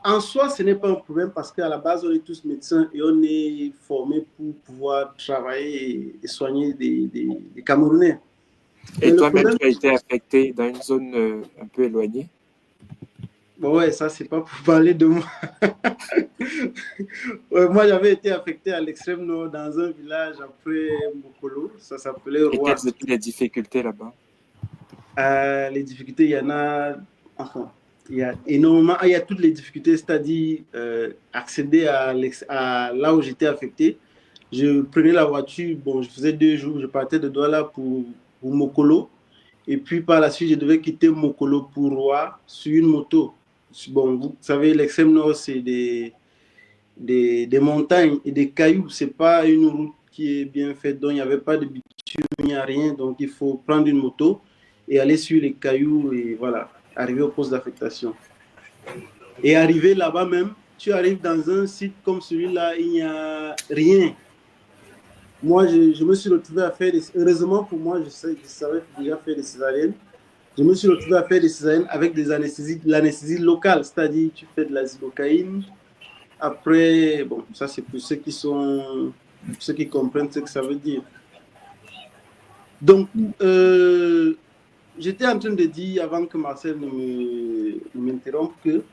F: En soi, ce n'est pas un problème parce qu'à la base, on est tous médecins et on est formés pour pouvoir travailler et soigner des Camerounais.
A: Et toi-même, tu as été affecté dans une zone un peu éloignée?
F: Bon, ouais, ça, c'est pas pour parler de moi. Ouais, moi, j'avais été affecté à l'extrême nord dans un village après Mokolo. Ça s'appelait Roi.
A: Et quelles étaient les difficultés là-bas?
F: Les difficultés, il y en a... Enfin, il y a énormément... Il y a toutes les difficultés, c'est-à-dire accéder à là où j'étais affecté. Je prenais la voiture, bon, je faisais 2 jours, je partais de Douala pour Mokolo. Et puis, par la suite, je devais quitter Mokolo pour Roi sur une moto. Bon, vous savez, l'extrême nord, c'est des montagnes et des cailloux. Ce n'est pas une route qui est bien faite, donc il n'y avait pas de bitume, il n'y a rien. Donc il faut prendre une moto et aller sur les cailloux et voilà, arriver au poste d'affectation. Et arriver là-bas même, tu arrives dans un site comme celui-là, il n'y a rien. Moi, je me suis retrouvé à faire heureusement pour moi, je savais déjà faire des césariennes. Je me suis retrouvé à faire des césariennes avec l'anesthésie locale, c'est-à-dire tu fais de la xylocaïne. Après, bon, ça c'est pour ceux qui comprennent ce que ça veut dire. Donc, j'étais en train de dire avant que Marcel ne m'interrompe que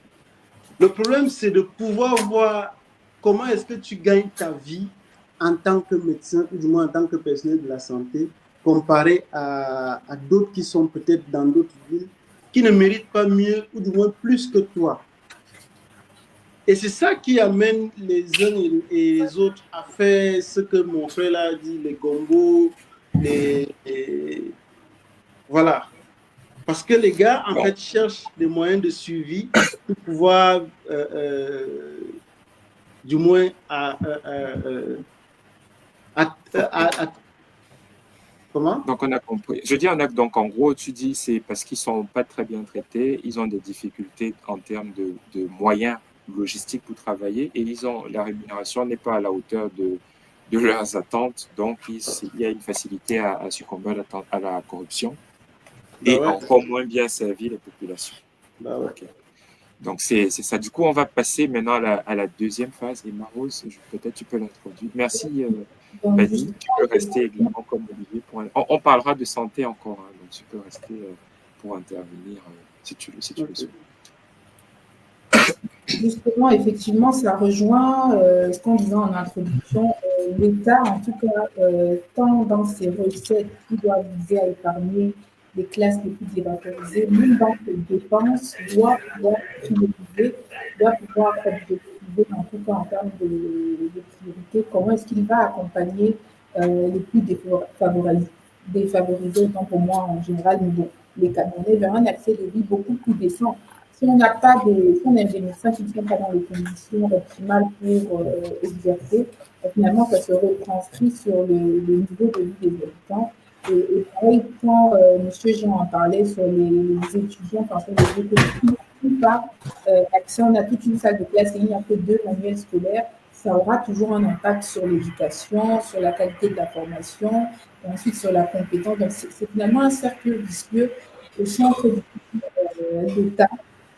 F: le problème c'est de pouvoir voir comment est-ce que tu gagnes ta vie en tant que médecin ou du moins en tant que personnel de la santé comparé à d'autres qui sont peut-être dans d'autres villes qui ne méritent pas mieux ou du moins plus que toi. Et c'est ça qui amène les uns et les autres à faire ce que mon frère là a dit, les gombos, voilà. Parce que les gars, en fait, cherchent des moyens de suivi pour pouvoir, du moins, comment?
A: Donc, on a compris. Je dis, donc, en gros, tu dis, c'est parce qu'ils ne sont pas très bien traités, ils ont des difficultés en termes de moyens logistiques pour travailler et la rémunération n'est pas à la hauteur de leurs attentes. Donc, il y a une facilité à succomber à la corruption et encore moins bien servir les populations. Okay. Donc, c'est ça. Du coup, on va passer maintenant à la deuxième phase. Et Marose, peut-être tu peux l'introduire. Merci, Badi. Tu peux rester également comme Olivier. On parlera de santé encore, hein, donc tu peux rester pour intervenir si tu le souhaites.
B: Justement, effectivement, ça rejoint ce qu'on disait en introduction. L'État, en tout cas, tant dans ses recettes qui doivent viser à épargner les classes les plus défavorisées, même dans ses dépenses, doit pouvoir prioriser, doit pouvoir objectiver, en tout cas en termes de priorité, comment est-ce qu'il va accompagner les plus défavorisés, autant pour moi en général, mais bon, les Camerounais vers un accès de vie beaucoup plus décent. Si on n'a pas si on a des médecins qui ne sont pas dans les conditions optimales pour exercer, finalement, ça se retranscrit sur le niveau de vie des habitants. Et pareil, quand M. Jean en parlait sur les étudiants, enfin, sur les étudiants, par accès, on a toute une salle de classe et il n'y a que 2 manuels scolaires, ça aura toujours un impact sur l'éducation, sur la qualité de la formation, et ensuite sur la compétence. Donc, c'est finalement un cercle vicieux au centre de l'État.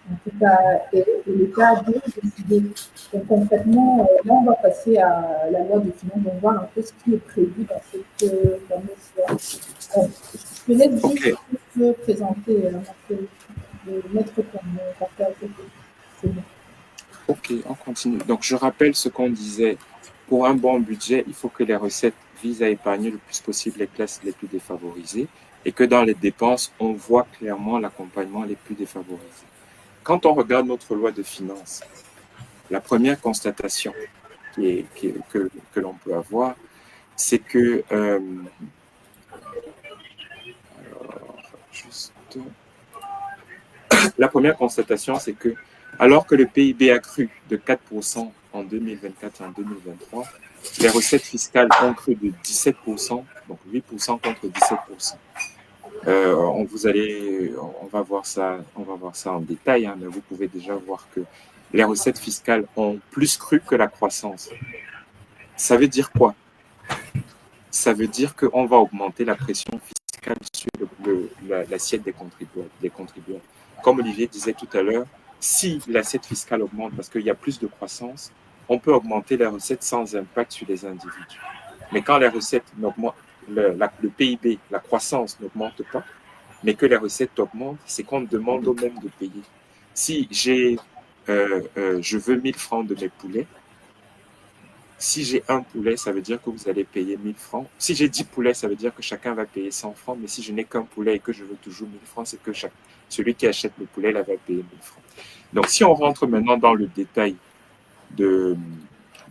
B: En tout cas, et l'État a bien décidé. Donc concrètement, là, on va passer à la loi de finances, on va voir un peu ce qui est prévu dans cette fameuse loi. Je te laisse juste présenter, mettre ton partage. C'est bon.
A: Ok, on continue. Donc, je rappelle ce qu'on disait. Pour un bon budget, il faut que les recettes visent à épargner le plus possible les classes les plus défavorisées et que dans les dépenses, on voit clairement l'accompagnement les plus défavorisés. Quand on regarde notre loi de finances, la première constatation que l'on peut avoir, c'est que la première constatation, c'est que alors que le PIB a cru de 4% en 2024 et en 2023, les recettes fiscales ont cru de 17%, donc 8% contre 17%. On va voir ça en détail, hein, mais vous pouvez déjà voir que les recettes fiscales ont plus cru que la croissance. Ça veut dire quoi? Ça veut dire qu'on va augmenter la pression fiscale sur l'assiette des contribuables. Comme Olivier disait tout à l'heure, si l'assiette fiscale augmente parce qu'il y a plus de croissance, on peut augmenter les recettes sans impact sur les individus. Mais quand les recettes n'augmentent, le PIB, la croissance n'augmente pas, mais que les recettes augmentent, c'est qu'on demande aux mêmes de payer. Si je veux 1000 francs de mes poulets, si j'ai un poulet, ça veut dire que vous allez payer 1000 francs. Si j'ai 10 poulets, ça veut dire que chacun va payer 100 francs. Mais si je n'ai qu'un poulet et que je veux toujours 1000 francs, c'est que celui qui achète le poulet, là, va payer 1000 francs. Donc, si on rentre maintenant dans le détail de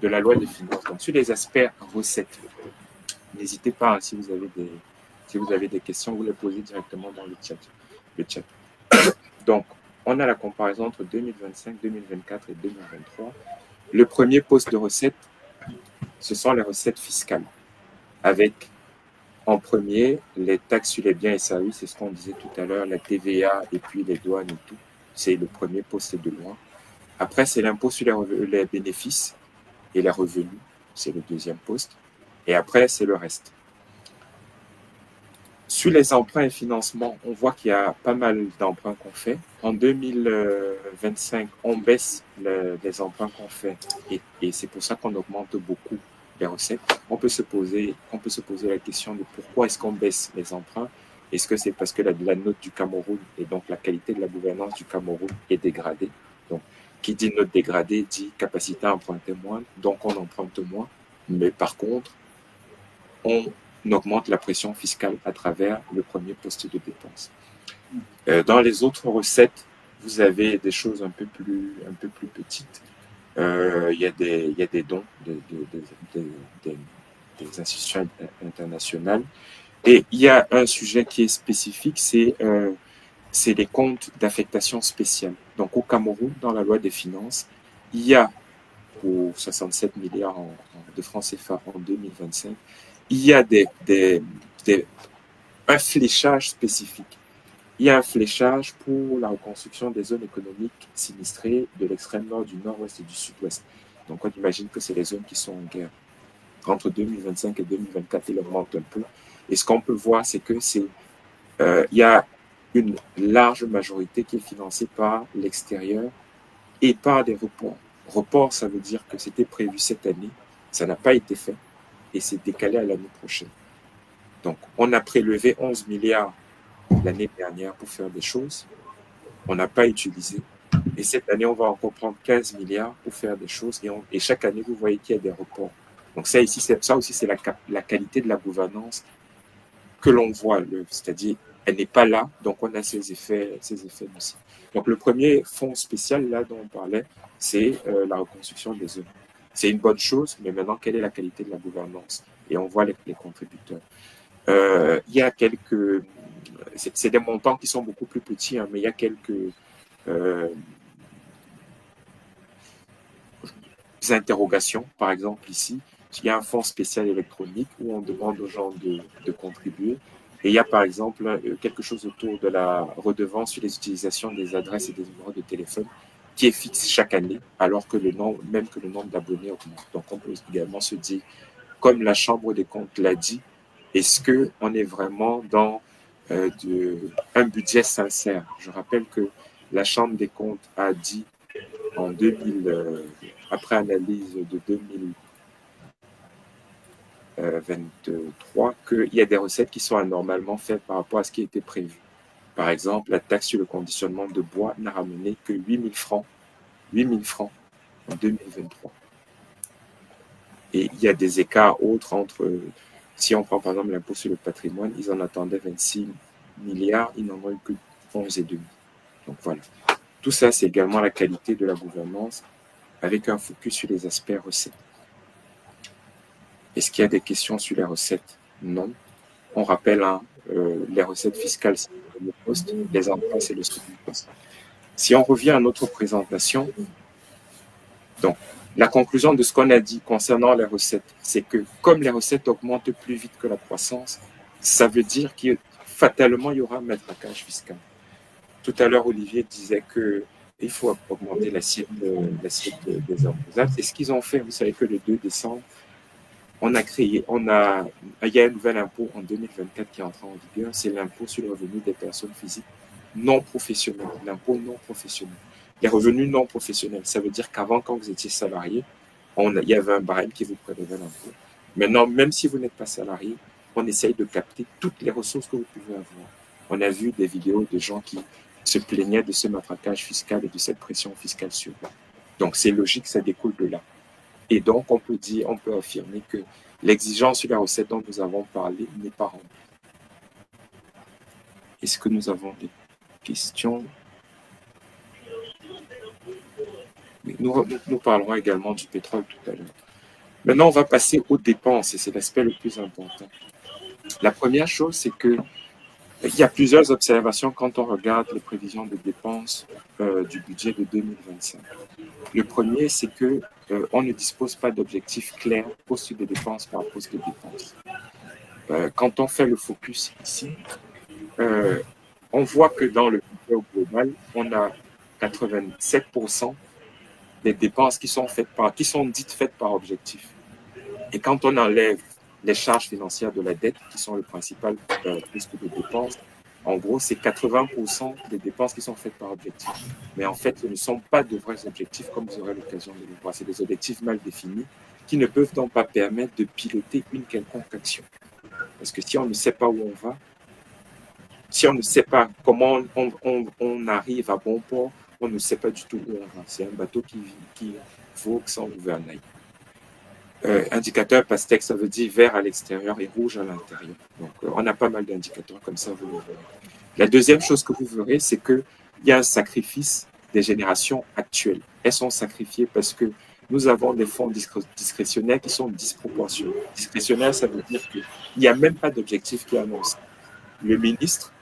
A: la loi des finances, donc sur les aspects recettes, n'hésitez pas, hein, si vous avez des questions, vous les posez directement dans le chat. Donc, on a la comparaison entre 2025, 2024 et 2023. Le premier poste de recettes, ce sont les recettes fiscales, avec en premier les taxes sur les biens et services, c'est ce qu'on disait tout à l'heure, la TVA et puis les douanes et tout. C'est le premier poste de loi. Après, c'est l'impôt sur les bénéfices et les revenus, c'est le deuxième poste. Et après, c'est le reste. Sur les emprunts et financements, on voit qu'il y a pas mal d'emprunts qu'on fait. En 2025, on baisse les emprunts qu'on fait et c'est pour ça qu'on augmente beaucoup les recettes. On peut se poser la question de pourquoi est-ce qu'on baisse les emprunts. Est-ce que c'est parce que la note du Cameroun et donc la qualité de la gouvernance du Cameroun est dégradée? Donc, qui dit note dégradée dit capacité à emprunter moins, donc on emprunte moins. Mais par contre, on augmente la pression fiscale à travers le premier poste de dépense. Dans les autres recettes, vous avez des choses un peu plus petites. Il y a des dons des institutions internationales. Et il y a un sujet qui est spécifique, c'est les comptes d'affectation spéciale. Donc au Cameroun, dans la loi des finances, il y a pour 67 milliards de francs CFA en 2025, il y a un fléchage spécifique. Il y a un fléchage pour la reconstruction des zones économiques sinistrées de l'extrême nord, du nord-ouest et du sud-ouest. Donc on imagine que c'est les zones qui sont en guerre. Entre 2025 et 2024, il augmente un peu. Et ce qu'on peut voir, c'est que il y a une large majorité qui est financée par l'extérieur et par des reports. Report, ça veut dire que c'était prévu cette année, ça n'a pas été fait et c'est décalé à l'année prochaine. Donc, on a prélevé 11 milliards l'année dernière pour faire des choses, on n'a pas utilisé. Et cette année, on va encore prendre 15 milliards pour faire des choses et chaque année, vous voyez qu'il y a des reports. Donc, ça aussi, c'est la qualité de la gouvernance que l'on voit, c'est-à-dire elle n'est pas là, donc on a ces effets aussi. Donc le premier fonds spécial là dont on parlait, c'est la reconstruction des zones. C'est une bonne chose, mais maintenant quelle est la qualité de la gouvernance? Et on voit les contributeurs. Il y a c'est des montants qui sont beaucoup plus petits, hein, mais il y a quelques interrogations. Par exemple ici, il y a un fonds spécial électronique où on demande aux gens de contribuer. Et il y a par exemple quelque chose autour de la redevance sur les utilisations des adresses et des numéros de téléphone qui est fixe chaque année, alors que le nombre d'abonnés augmente. Donc on peut également se dire, comme la Chambre des comptes l'a dit, est-ce qu'on est vraiment dans un budget sincère? Je rappelle que la Chambre des comptes a dit en 2000, après analyse de 2023, qu'il y a des recettes qui sont anormalement faites par rapport à ce qui était prévu. Par exemple, la taxe sur le conditionnement de bois n'a ramené que 8 000 francs en 2023. Et il y a des écarts autres entre, si on prend par exemple l'impôt sur le patrimoine, ils en attendaient 26 milliards, ils n'en ont eu que 11,5. Donc voilà. Tout ça, c'est également la qualité de la gouvernance avec un focus sur les aspects recettes. Est-ce qu'il y a des questions sur les recettes? Non. On rappelle, les recettes fiscales, c'est le premier poste, les emprunts, c'est le second poste. Si on revient à notre présentation, donc, la conclusion de ce qu'on a dit concernant les recettes, c'est que comme les recettes augmentent plus vite que la croissance, ça veut dire que fatalement, il y aura un matraquage fiscal. Tout à l'heure, Olivier disait qu'il faut augmenter l'assiette des imposables. Et ce qu'ils ont fait, vous savez que le 2 décembre, il y a un nouvel impôt en 2024 qui est entré en vigueur, c'est l'impôt sur le revenu des personnes physiques non professionnelles, l'impôt non professionnel. Les revenus non professionnels, ça veut dire qu'avant, quand vous étiez salarié, il y avait un barème qui vous prélevait l'impôt. Maintenant, même si vous n'êtes pas salarié, on essaye de capter toutes les ressources que vous pouvez avoir. On a vu des vidéos de gens qui se plaignaient de ce matraquage fiscal et de cette pression fiscale sur eux. Donc, c'est logique, ça découle de là. Et donc, on peut affirmer que l'exigence sur la recette dont nous avons parlé n'est pas remplie. Est-ce que nous avons des questions? Nous parlerons également du pétrole tout à l'heure. Maintenant, on va passer aux dépenses et c'est l'aspect le plus important. La première chose, c'est qu'il y a plusieurs observations quand on regarde les prévisions de dépenses du budget de 2025. Le premier, c'est que on ne dispose pas d'objectifs clairs, poste de dépense par poste de dépense. Quand on fait le focus ici, on voit que dans le budget global, on a 87% des dépenses qui sont dites faites par objectif. Et quand on enlève les charges financières de la dette, qui sont le principal poste de dépense, en gros, c'est 80% des dépenses qui sont faites par objectif. Mais en fait, ce ne sont pas de vrais objectifs comme vous aurez l'occasion de le voir. C'est des objectifs mal définis qui ne peuvent donc pas permettre de piloter une quelconque action. Parce que si on ne sait pas où on va, si on ne sait pas comment on arrive à bon port, on ne sait pas du tout où on va. C'est un bateau qui vogue sans gouvernail. Indicateur PASTEC, ça veut dire vert à l'extérieur et rouge à l'intérieur. Donc, on a pas mal d'indicateurs comme ça, vous le verrez. La deuxième chose que vous verrez, c'est qu'il y a un sacrifice des générations actuelles. Elles sont sacrifiées parce que nous avons des fonds discrétionnaires qui sont disproportionnés. Discrétionnaire, ça veut dire qu'il n'y a même pas d'objectif qui est annoncé. Le ministre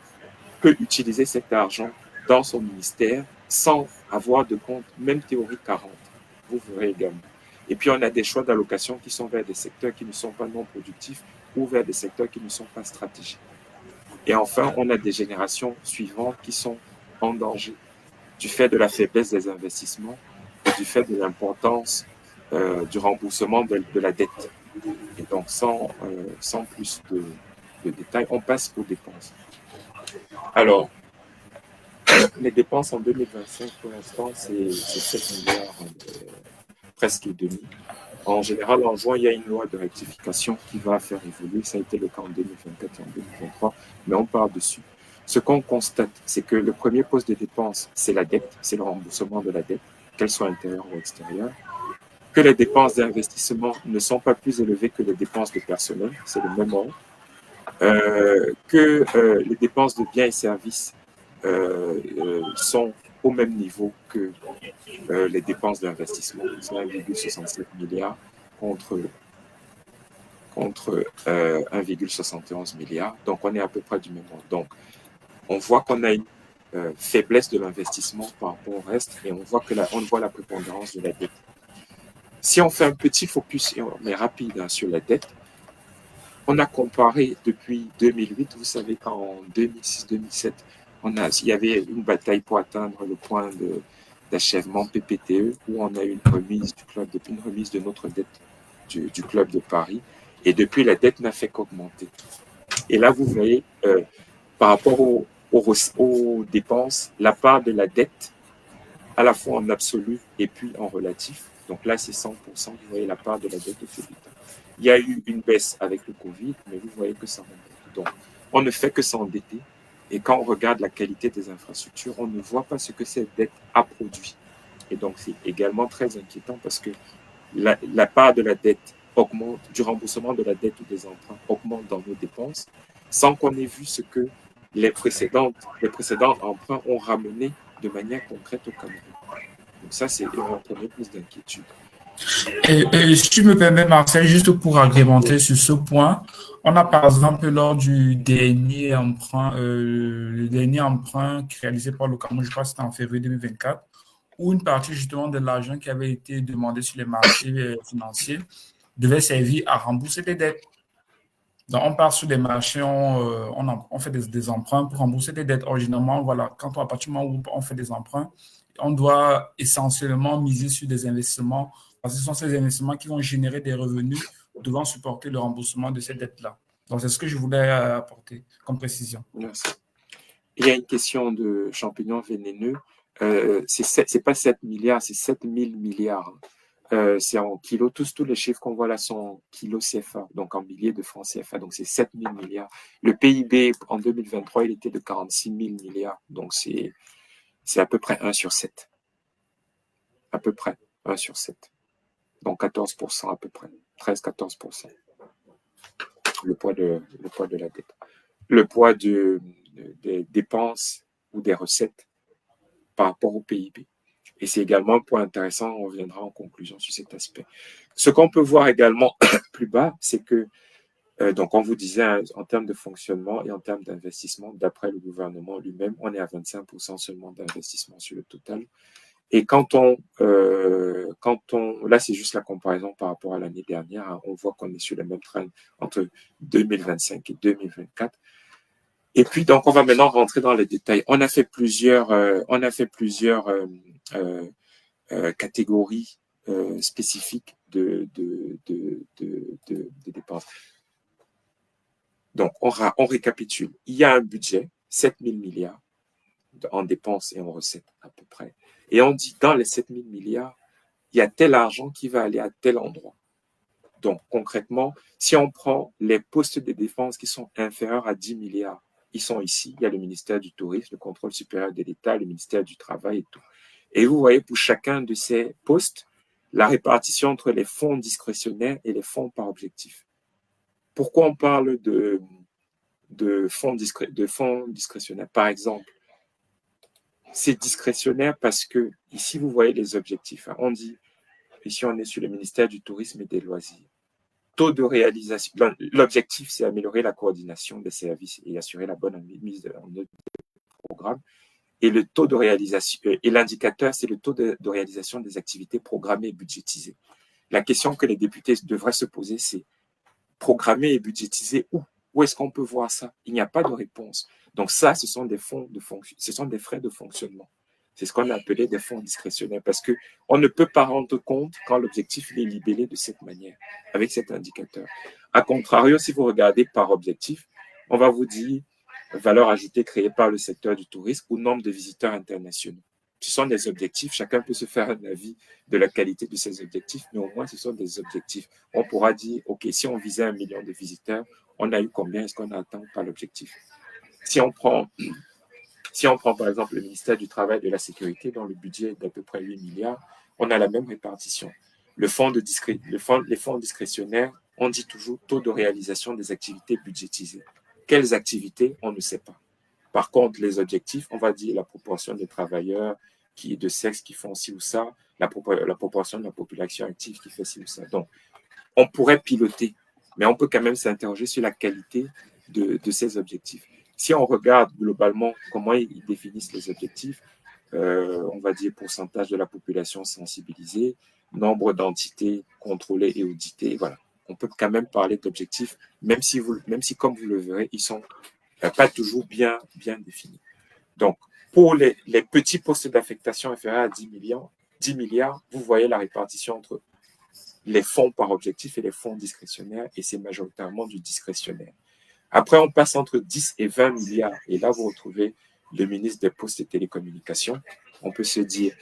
A: peut utiliser cet argent dans son ministère sans avoir de compte, même théorique 40. Vous verrez également. Et puis, on a des choix d'allocation qui sont vers des secteurs qui ne sont pas non productifs ou vers des secteurs qui ne sont pas stratégiques. Et enfin, on a des générations suivantes qui sont en danger du fait de la faiblesse des investissements et du fait de l'importance du remboursement de la dette. Et donc, sans plus de détails, on passe aux dépenses. Alors, les dépenses en 2025, pour l'instant, c'est 7 milliards, presque et demi. En général, en juin, il y a une loi de rectification qui va faire évoluer. Ça a été le cas en 2024 et en 2023, mais on part dessus. Ce qu'on constate, c'est que le premier poste de dépense, c'est la dette, c'est le remboursement de la dette, qu'elle soit intérieure ou extérieure. Que les dépenses d'investissement ne sont pas plus élevées que les dépenses de personnel, c'est le même ordre. Que les dépenses de biens et services sont au même niveau que les dépenses d'investissement, c'est 1,67 milliard contre 1,71 milliard. Donc, on est à peu près du même ordre. Donc, on voit qu'on a une faiblesse de l'investissement par rapport au reste et on voit la prépondérance de la dette. Si on fait un petit focus, mais rapide, sur la dette, on a comparé depuis 2008, vous savez qu'en 2006-2007, il y avait une bataille pour atteindre le point d'achèvement PPTE, où on a eu une remise de notre dette du club de Paris. Et depuis, la dette n'a fait qu'augmenter. Et là, vous voyez, par rapport aux dépenses, la part de la dette, à la fois en absolu et puis en relatif, donc là, c'est 100%, vous voyez la part de la dette au FEDITA. Il y a eu une baisse avec le Covid, mais vous voyez que ça remonte. Donc, on ne fait que s'endetter. Et quand on regarde la qualité des infrastructures, on ne voit pas ce que cette dette a produit. Et donc, c'est également très inquiétant parce que la part de la dette augmente, du remboursement de la dette ou des emprunts augmente dans nos dépenses, sans qu'on ait vu ce que les précédents emprunts ont ramené de manière concrète au Cameroun. Donc ça, c'est un premier plus d'inquiétude.
C: Et si tu me permets, Marcel, juste pour agrémenter sur ce point, on a par exemple lors du dernier emprunt, le dernier emprunt réalisé par le Cameroun, je crois que c'était en février 2024, où une partie justement de l'argent qui avait été demandé sur les marchés financiers devait servir à rembourser des dettes. Donc, on part sur des marchés, on fait des emprunts pour rembourser des dettes. Originalement, voilà, à partir du moment où on fait des emprunts, on doit essentiellement miser sur des investissements, parce que ce sont ces investissements qui vont générer des revenus devant supporter le remboursement de ces dettes-là. Donc, c'est ce que je voulais apporter comme précision.
A: Merci. Il y a une question de champignons vénéneux. C'est pas 7 milliards, c'est 7 000 milliards. C'est en kilos. Tous les chiffres qu'on voit là sont en kilos CFA, donc en milliers de francs CFA. Donc, c'est 7 000 milliards. Le PIB, en 2023, il était de 46 000 milliards. Donc, c'est à peu près 1 sur 7. À peu près 1 sur 7. Donc, 14% à peu près. 13-14%. Le poids de la dette. Le poids des dépenses ou des recettes par rapport au PIB. Et c'est également un point intéressant, on reviendra en conclusion sur cet aspect. Ce qu'on peut voir également plus bas, c'est que, donc on vous disait, en termes de fonctionnement et en termes d'investissement, d'après le gouvernement lui-même, on est à 25% seulement d'investissement sur le total. Et là, c'est juste la comparaison par rapport à l'année dernière, hein, on voit qu'on est sur le même train entre 2025 et 2024. Et puis, donc, on va maintenant rentrer dans les détails. On a fait plusieurs catégories spécifiques de dépenses. Donc, on récapitule. Il y a un budget, 7 000 milliards en dépenses et en recettes à peu près. Et on dit, dans les 7 000 milliards, il y a tel argent qui va aller à tel endroit. Donc, concrètement, si on prend les postes de défense qui sont inférieurs à 10 milliards, ils sont ici. Il y a le ministère du Tourisme, le Contrôle supérieur de l'État, le ministère du Travail et tout. Et vous voyez, pour chacun de ces postes, la répartition entre les fonds discrétionnaires et les fonds par objectif. Pourquoi on parle de fonds discrétionnaires? Par exemple, c'est discrétionnaire parce que ici, vous voyez les objectifs. On dit, ici, on est sur le ministère du Tourisme et des Loisirs. Taux de réalisation. L'objectif, c'est améliorer la coordination des services et assurer la bonne mise en œuvre du programme. Et le taux de réalisation, et l'indicateur, c'est le taux de réalisation des activités programmées et budgétisées. La question que les députés devraient se poser, c'est programmer et budgétiser où? Où est-ce qu'on peut voir ça? Il n'y a pas de réponse. Donc ça, ce sont des ce sont des frais de fonctionnement. C'est ce qu'on a appelé des fonds discrétionnaires parce que on ne peut pas rendre compte quand l'objectif est libellé de cette manière, avec cet indicateur. A contrario, si vous regardez par objectif, on va vous dire valeur ajoutée créée par le secteur du tourisme ou nombre de visiteurs internationaux. Ce sont des objectifs, chacun peut se faire un avis de la qualité de ces objectifs, mais au moins ce sont des objectifs. On pourra dire, OK, si on visait 1 million de visiteurs, on a eu combien? Est-ce qu'on a atteint par l'objectif? Si on prend par exemple le ministère du Travail et de la Sécurité, dont le budget est d'à peu près 8 milliards, on a la même répartition. Les fonds discrétionnaires, on dit toujours taux de réalisation des activités budgétisées. Quelles activités? On ne sait pas. Par contre, les objectifs, on va dire la proportion des travailleurs de sexe qui font ci ou ça, la proportion de la population active qui fait ci ou ça. Donc, on pourrait piloter, mais on peut quand même s'interroger sur la qualité de ces objectifs. Si on regarde globalement comment ils définissent les objectifs, on va dire pourcentage de la population sensibilisée, nombre d'entités contrôlées et auditées, voilà. On peut quand même parler d'objectifs, même si, comme vous le verrez, ils sont pas toujours bien définis. Donc, pour les petits postes d'affectation inférieurs à 10 milliards, vous voyez la répartition entre les fonds par objectif et les fonds discrétionnaires, et c'est majoritairement du discrétionnaire. Après, on passe entre 10 et 20 milliards, et là, vous retrouvez le ministre des Postes et Télécommunications. On peut se dire,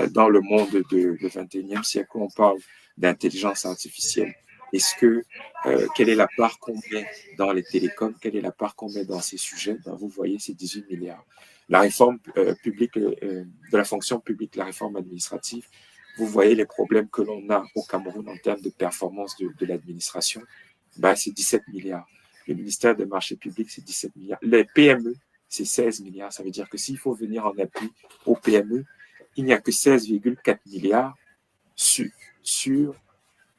A: dans le monde du 21e siècle, on parle d'intelligence artificielle. Quelle est la part qu'on met dans les télécoms? Quelle est la part qu'on met dans ces sujets? Ben, vous voyez, c'est 18 milliards. La réforme publique de la fonction publique, la réforme administrative, vous voyez les problèmes que l'on a au Cameroun en termes de performance de l'administration. Ben, c'est 17 milliards. Le ministère des Marchés publics, c'est 17 milliards. Les PME, c'est 16 milliards. Ça veut dire que s'il faut venir en appui aux PME, il n'y a que 16,4 milliards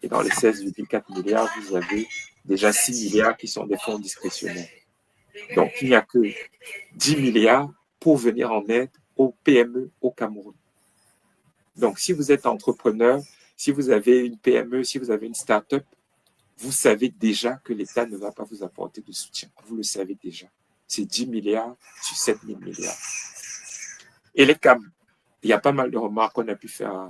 A: et dans les 16,4 milliards, vous avez déjà 6 milliards qui sont des fonds discrétionnaires. Donc, il n'y a que 10 milliards pour venir en aide aux PME au Cameroun. Donc, si vous êtes entrepreneur, si vous avez une PME, si vous avez une start-up, vous savez déjà que l'État ne va pas vous apporter de soutien. Vous le savez déjà. C'est 10 milliards sur 7 000 milliards. Et les CAM, il y a pas mal de remarques qu'on a pu faire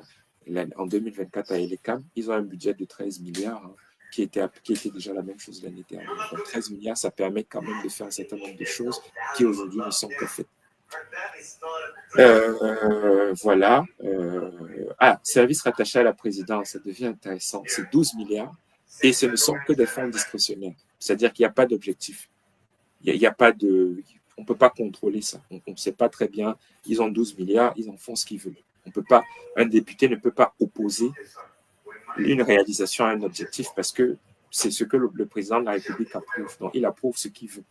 A: en 2024 à Elecam. Ils ont un budget de 13 milliards qui était déjà la même chose l'année dernière. Donc 13 milliards, ça permet quand même de faire un certain nombre de choses qui aujourd'hui ne sont pas faites. Voilà. Service rattaché à la présidence, ça devient intéressant. C'est 12 milliards et ce ne sont que des fonds discrétionnaires. C'est-à-dire qu'il n'y a pas d'objectif. Il n'y a pas de... On ne peut pas contrôler ça. On ne sait pas très bien. Ils ont 12 milliards, ils en font ce qu'ils veulent. Un député ne peut pas opposer une réalisation à un objectif parce que c'est ce que le président de la République approuve. Donc, il approuve ce qu'il veut.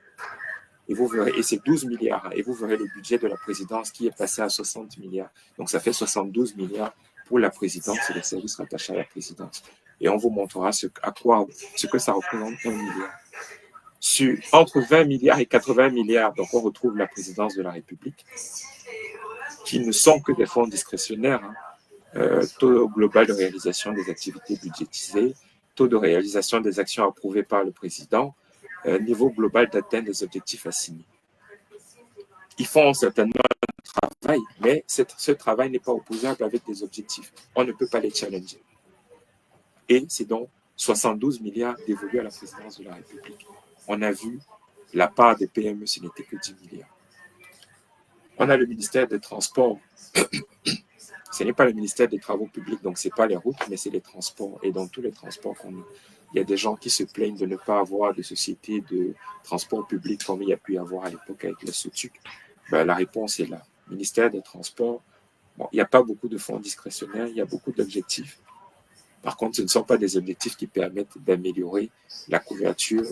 A: Et vous verrez, et c'est 12 milliards. Et vous verrez le budget de la présidence qui est passé à 60 milliards. Donc, ça fait 72 milliards pour la présidence et les services rattachés à la présidence. Et on vous montrera ce que ça représente 1 milliard. Entre 20 milliards et 80 milliards, donc on retrouve la présidence de la République. qui ne sont que des fonds discrétionnaires, hein. Taux global de réalisation des activités budgétisées, taux de réalisation des actions approuvées par le président, niveau global d'atteinte des objectifs assignés. Ils font certainement un travail, mais ce travail n'est pas opposable avec des objectifs. On ne peut pas les challenger. Et c'est donc 72 milliards dévolus à la présidence de la République. On a vu la part des PME, ce n'était que 10 milliards. On a le ministère des Transports. Ce n'est pas le ministère des Travaux publics, donc ce n'est pas les routes, mais c'est les transports. Et dans tous les transports qu'on a, il y a des gens qui se plaignent de ne pas avoir de société de transport public comme il y a pu y avoir à l'époque avec la SOTUC. Ben, la réponse est là. Ministère des Transports, bon, il n'y a pas beaucoup de fonds discrétionnaires, il y a beaucoup d'objectifs. Par contre, ce ne sont pas des objectifs qui permettent d'améliorer la couverture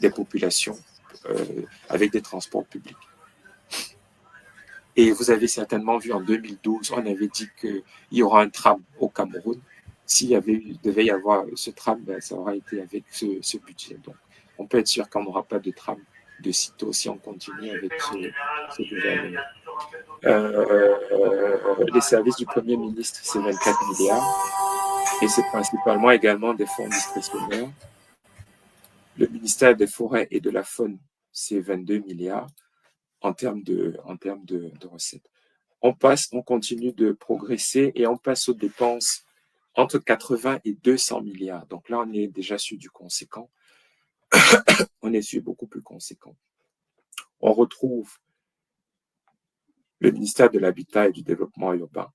A: des populations avec des transports publics. Et vous avez certainement vu en 2012, on avait dit qu'il y aura un tram au Cameroun. S'il devait y avoir ce tram, ben, ça aura été avec ce budget. Donc, on peut être sûr qu'on n'aura pas de tram de sitôt si on continue avec ce gouvernement. Les services du Premier ministre, c'est 24 milliards. Et c'est principalement également des fonds discrétionnaires. Le ministère des Forêts et de la Faune, c'est 22 milliards en termes de recettes. On continue de progresser et on passe aux dépenses entre 80 et 200 milliards. Donc là, on est déjà sur du conséquent. On est sur beaucoup plus conséquent. On retrouve le ministère de l'Habitat et du Développement urbain,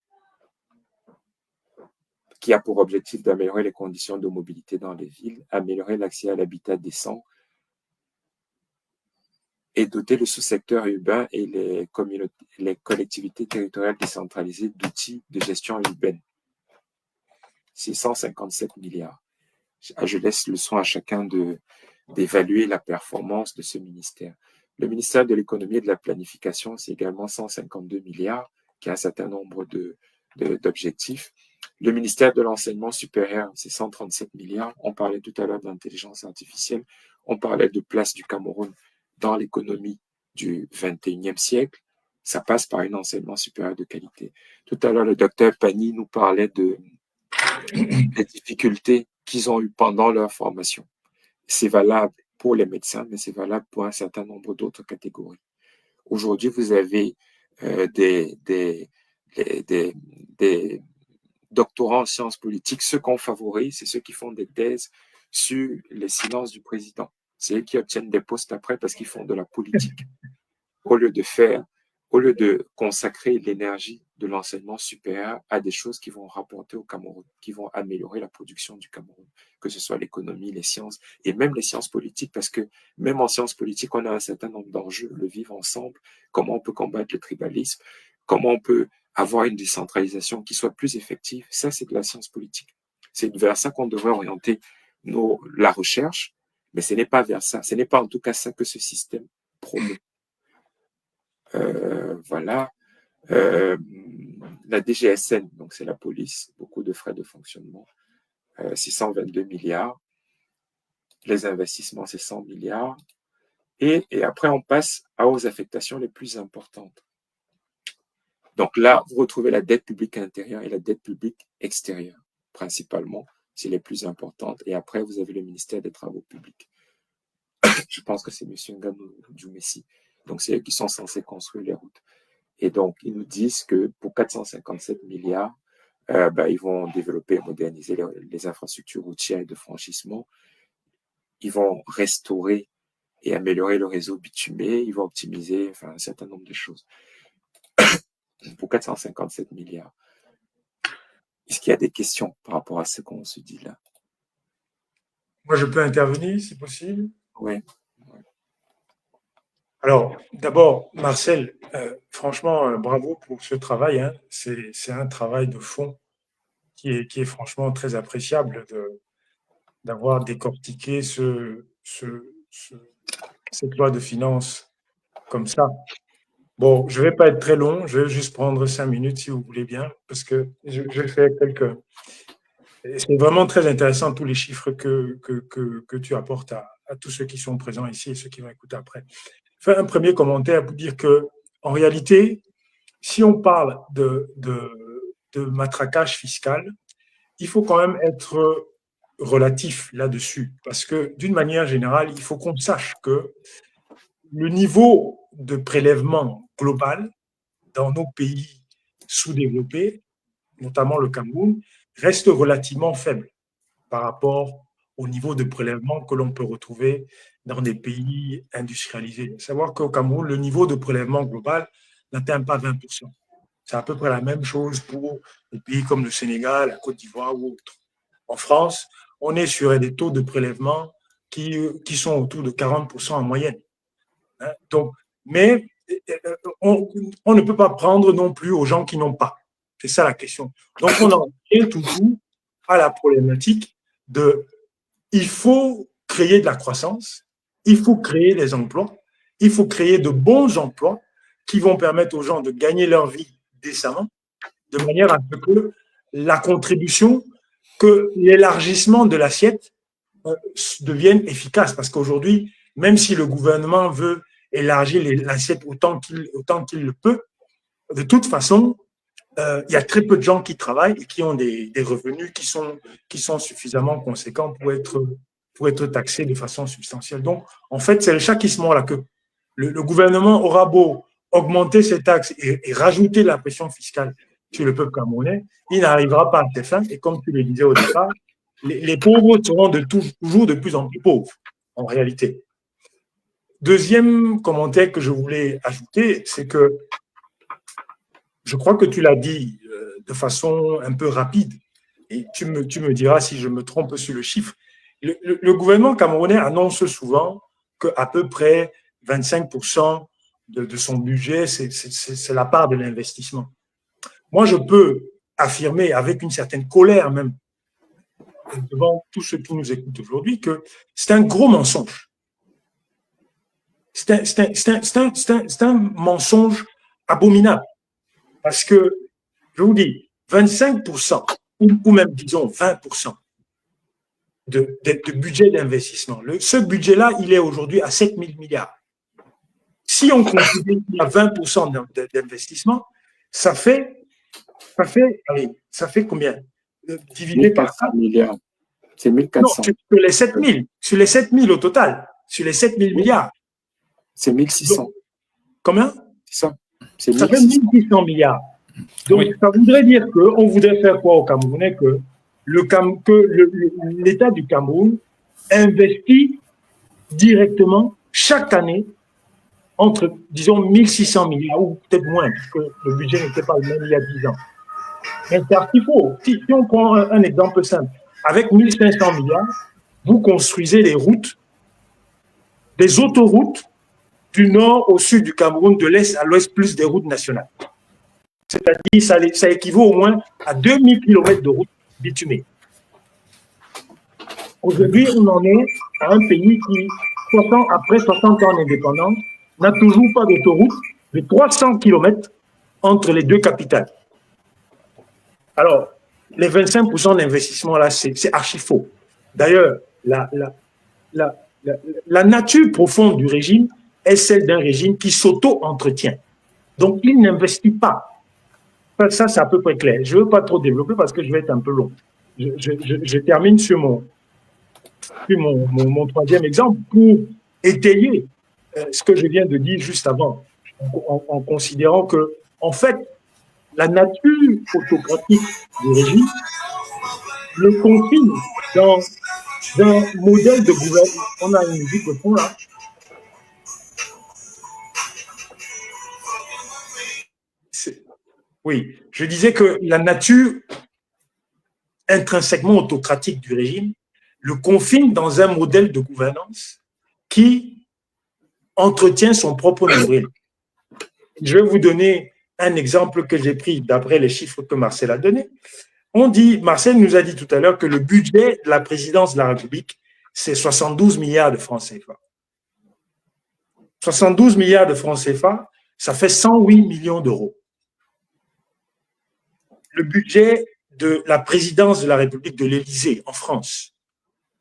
A: qui a pour objectif d'améliorer les conditions de mobilité dans les villes, améliorer l'accès à l'habitat décent et doter le sous-secteur urbain et les collectivités territoriales décentralisées d'outils de gestion urbaine. C'est 157 milliards. Je laisse le soin à chacun d'évaluer la performance de ce ministère. Le ministère de l'économie et de la planification, c'est également 152 milliards, qui a un certain nombre d'objectifs. Le ministère de l'enseignement supérieur, c'est 137 milliards. On parlait tout à l'heure d'intelligence artificielle. On parlait de place du Cameroun dans l'économie du 21e siècle. Ça passe par un enseignement supérieur de qualité. Tout à l'heure, le docteur Pani nous parlait des difficultés qu'ils ont eues pendant leur formation. C'est valable pour les médecins, mais c'est valable pour un certain nombre d'autres catégories. Aujourd'hui, vous avez des doctorants en sciences politiques. Ceux qu'on favorise, c'est ceux qui font des thèses sur les silences du président. C'est eux qui obtiennent des postes après parce qu'ils font de la politique. Au lieu de consacrer l'énergie de l'enseignement supérieur à des choses qui vont rapporter au Cameroun, qui vont améliorer la production du Cameroun, que ce soit l'économie, les sciences et même les sciences politiques, parce que même en sciences politiques, on a un certain nombre d'enjeux, le vivre ensemble, comment on peut combattre le tribalisme, comment on peut avoir une décentralisation qui soit plus effective. Ça, c'est de la science politique. C'est vers ça qu'on devrait orienter la recherche, mais ce n'est pas vers ça. Ce n'est pas en tout cas ça que ce système promeut. Voilà. La DGSN, donc c'est la police, beaucoup de frais de fonctionnement, 622 milliards. Les investissements, c'est 100 milliards. Et après, on passe aux affectations les plus importantes. Donc là, vous retrouvez la dette publique intérieure et la dette publique extérieure, principalement. C'est les plus importantes. Et après, vous avez le ministère des Travaux publics. Je pense que c'est M. Nganou Djoumessi. Donc, c'est eux qui sont censés construire les routes. Et donc, ils nous disent que pour 457 milliards, ils vont développer et moderniser les infrastructures routières et de franchissement. Ils vont restaurer et améliorer le réseau bitumé. Ils vont optimiser un certain nombre de choses. Pour 457 milliards. Est-ce qu'il y a des questions par rapport à ce qu'on se dit là?
E: Moi, je peux intervenir, si possible?
A: Oui.
E: Alors, d'abord, Marcel, franchement, bravo pour ce travail. Hein. C'est un travail de fond qui est franchement très appréciable d'avoir décortiqué cette loi de finances comme ça. Bon, je ne vais pas être très long, je vais juste prendre 5 minutes si vous voulez bien, parce que je vais faire quelques... C'est vraiment très intéressant tous les chiffres que tu apportes à tous ceux qui sont présents ici et ceux qui vont écouter après. Faire un premier commentaire pour dire que, en réalité, si on parle de matraquage fiscal, il faut quand même être relatif là-dessus. Parce que d'une manière générale, il faut qu'on sache que le niveau de prélèvement global dans nos pays sous-développés, notamment le Cameroun, reste relativement faible par rapport au niveau de prélèvement que l'on peut retrouver dans des pays industrialisés. Il faut savoir qu'au Cameroun, le niveau de prélèvement global n'atteint pas 20%. C'est à peu près la même chose pour des pays comme le Sénégal, la Côte d'Ivoire ou autres. En France, on est sur des taux de prélèvement qui sont autour de 40% en moyenne. Donc, mais on ne peut pas prendre non plus aux gens qui n'ont pas. C'est ça la question. Donc, on en revient toujours à la problématique de il faut créer de la croissance, il faut créer des emplois, il faut créer de bons emplois qui vont permettre aux gens de gagner leur vie décemment, de manière à ce que la contribution, que l'élargissement de l'assiette devienne efficace. Parce qu'aujourd'hui, même si le gouvernement veut élargir l'assiette autant qu'il le peut, de toute façon, il y a très peu de gens qui travaillent et qui ont des revenus qui sont suffisamment conséquents pour être taxés de façon substantielle. Donc, en fait, c'est le chat qui se mord la queue. Le gouvernement aura beau augmenter ses taxes et rajouter la pression fiscale sur le peuple camerounais, il n'arrivera pas à ses fins. Et comme tu le disais au départ, les pauvres seront toujours de plus en plus pauvres, en réalité. Deuxième commentaire que je voulais ajouter, c'est que je crois que tu l'as dit de façon un peu rapide, et tu me diras si je me trompe sur le chiffre. Le gouvernement camerounais annonce souvent qu'à peu près 25% de son budget, c'est la part de l'investissement. Moi, je peux affirmer avec une certaine colère même, devant tous ceux qui nous écoutent aujourd'hui, que c'est un gros mensonge. C'est un mensonge abominable. Parce que, je vous dis, 25% ou même, disons, 20% de budget d'investissement. Ce budget-là, il est aujourd'hui à 7 000 milliards. Si on considère qu'il y a 20% d'investissement, ça fait combien?
A: Divisé par 100 milliards. C'est 1400.
E: Non, sur les 7 000 au total, sur les 7 000 milliards.
A: C'est 1600.
E: Donc, combien?
A: Ça
E: fait 1600 milliards. Donc, oui. Ça voudrait dire qu'on voudrait faire quoi au Camerounais? Que l'État du Cameroun investit directement chaque année entre, disons, 1600 milliards, ou peut-être moins, puisque le budget n'était pas le même il y a 10 ans. Mais c'est qu'il faut. Si on prend un exemple simple, avec 1500 milliards, vous construisez des routes, des autoroutes, du nord au sud du Cameroun, de l'est à l'ouest, plus des routes nationales. C'est-à-dire, ça équivaut au moins à 2000 km de routes bitumées. Aujourd'hui, on en est à un pays qui, après 60 ans d'indépendance, n'a toujours pas d'autoroute de 300 km entre les deux capitales. Alors, les 25% d'investissement là, c'est archi faux. D'ailleurs, la nature profonde du régime est celle d'un régime qui s'auto-entretient. Donc, il n'investit pas. Ça, c'est à peu près clair. Je ne veux pas trop développer parce que je vais être un peu long. Je termine sur mon troisième exemple pour étayer ce que je viens de dire juste avant, en considérant que, en fait, la nature autocratique du régime le confine dans un modèle de gouvernement. On a une musique au fond là. Oui, je disais que la nature intrinsèquement autocratique du régime le confine dans un modèle de gouvernance qui entretient son propre nombril. Je vais vous donner un exemple que j'ai pris d'après les chiffres que Marcel a donnés. Marcel nous a dit tout à l'heure que le budget de la présidence de la République, c'est 72 milliards de francs CFA. 72 milliards de francs CFA, ça fait 108 millions d'euros. Le budget de la présidence de la République de l'Élysée en France,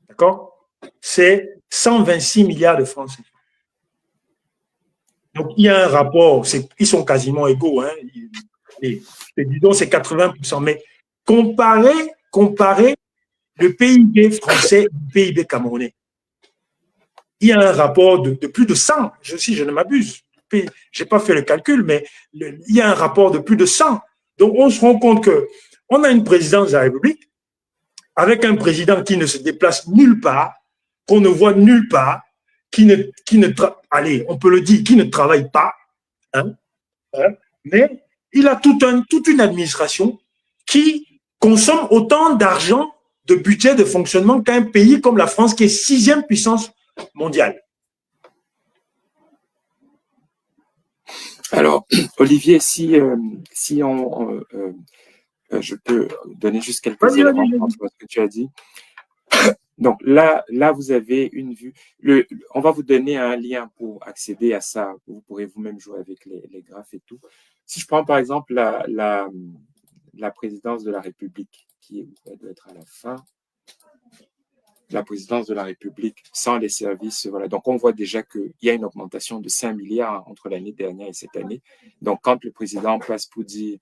E: d'accord, c'est 126 milliards de francs CFA. Donc, il y a un rapport, ils sont quasiment égaux, hein, et disons, c'est 80%. Mais comparer le PIB français au PIB camerounais, il y a un rapport de plus de 100, si je ne m'abuse. Je n'ai pas fait le calcul, mais il y a un rapport de plus de 100. Donc, on se rend compte qu'on a une présidence de la République avec un président qui ne se déplace nulle part, qu'on ne voit nulle part, allez, on peut le dire, qui ne travaille pas, hein, mais il a toute une administration qui consomme autant d'argent de budget de fonctionnement qu'un pays comme la France, qui est 6e puissance mondiale.
A: Alors, Olivier, si je peux donner juste quelques éléments entre ce que tu as dit. Donc là, vous avez une vue. On va vous donner un lien pour accéder à ça. Vous pourrez vous-même jouer avec les graphes et tout. Si je prends par exemple la présidence de la République, qui doit être à la fin, la présidence de la République sans les services, voilà. Donc on voit déjà qu'il y a une augmentation de 5 milliards entre l'année dernière et cette année. Donc quand le président passe pour dire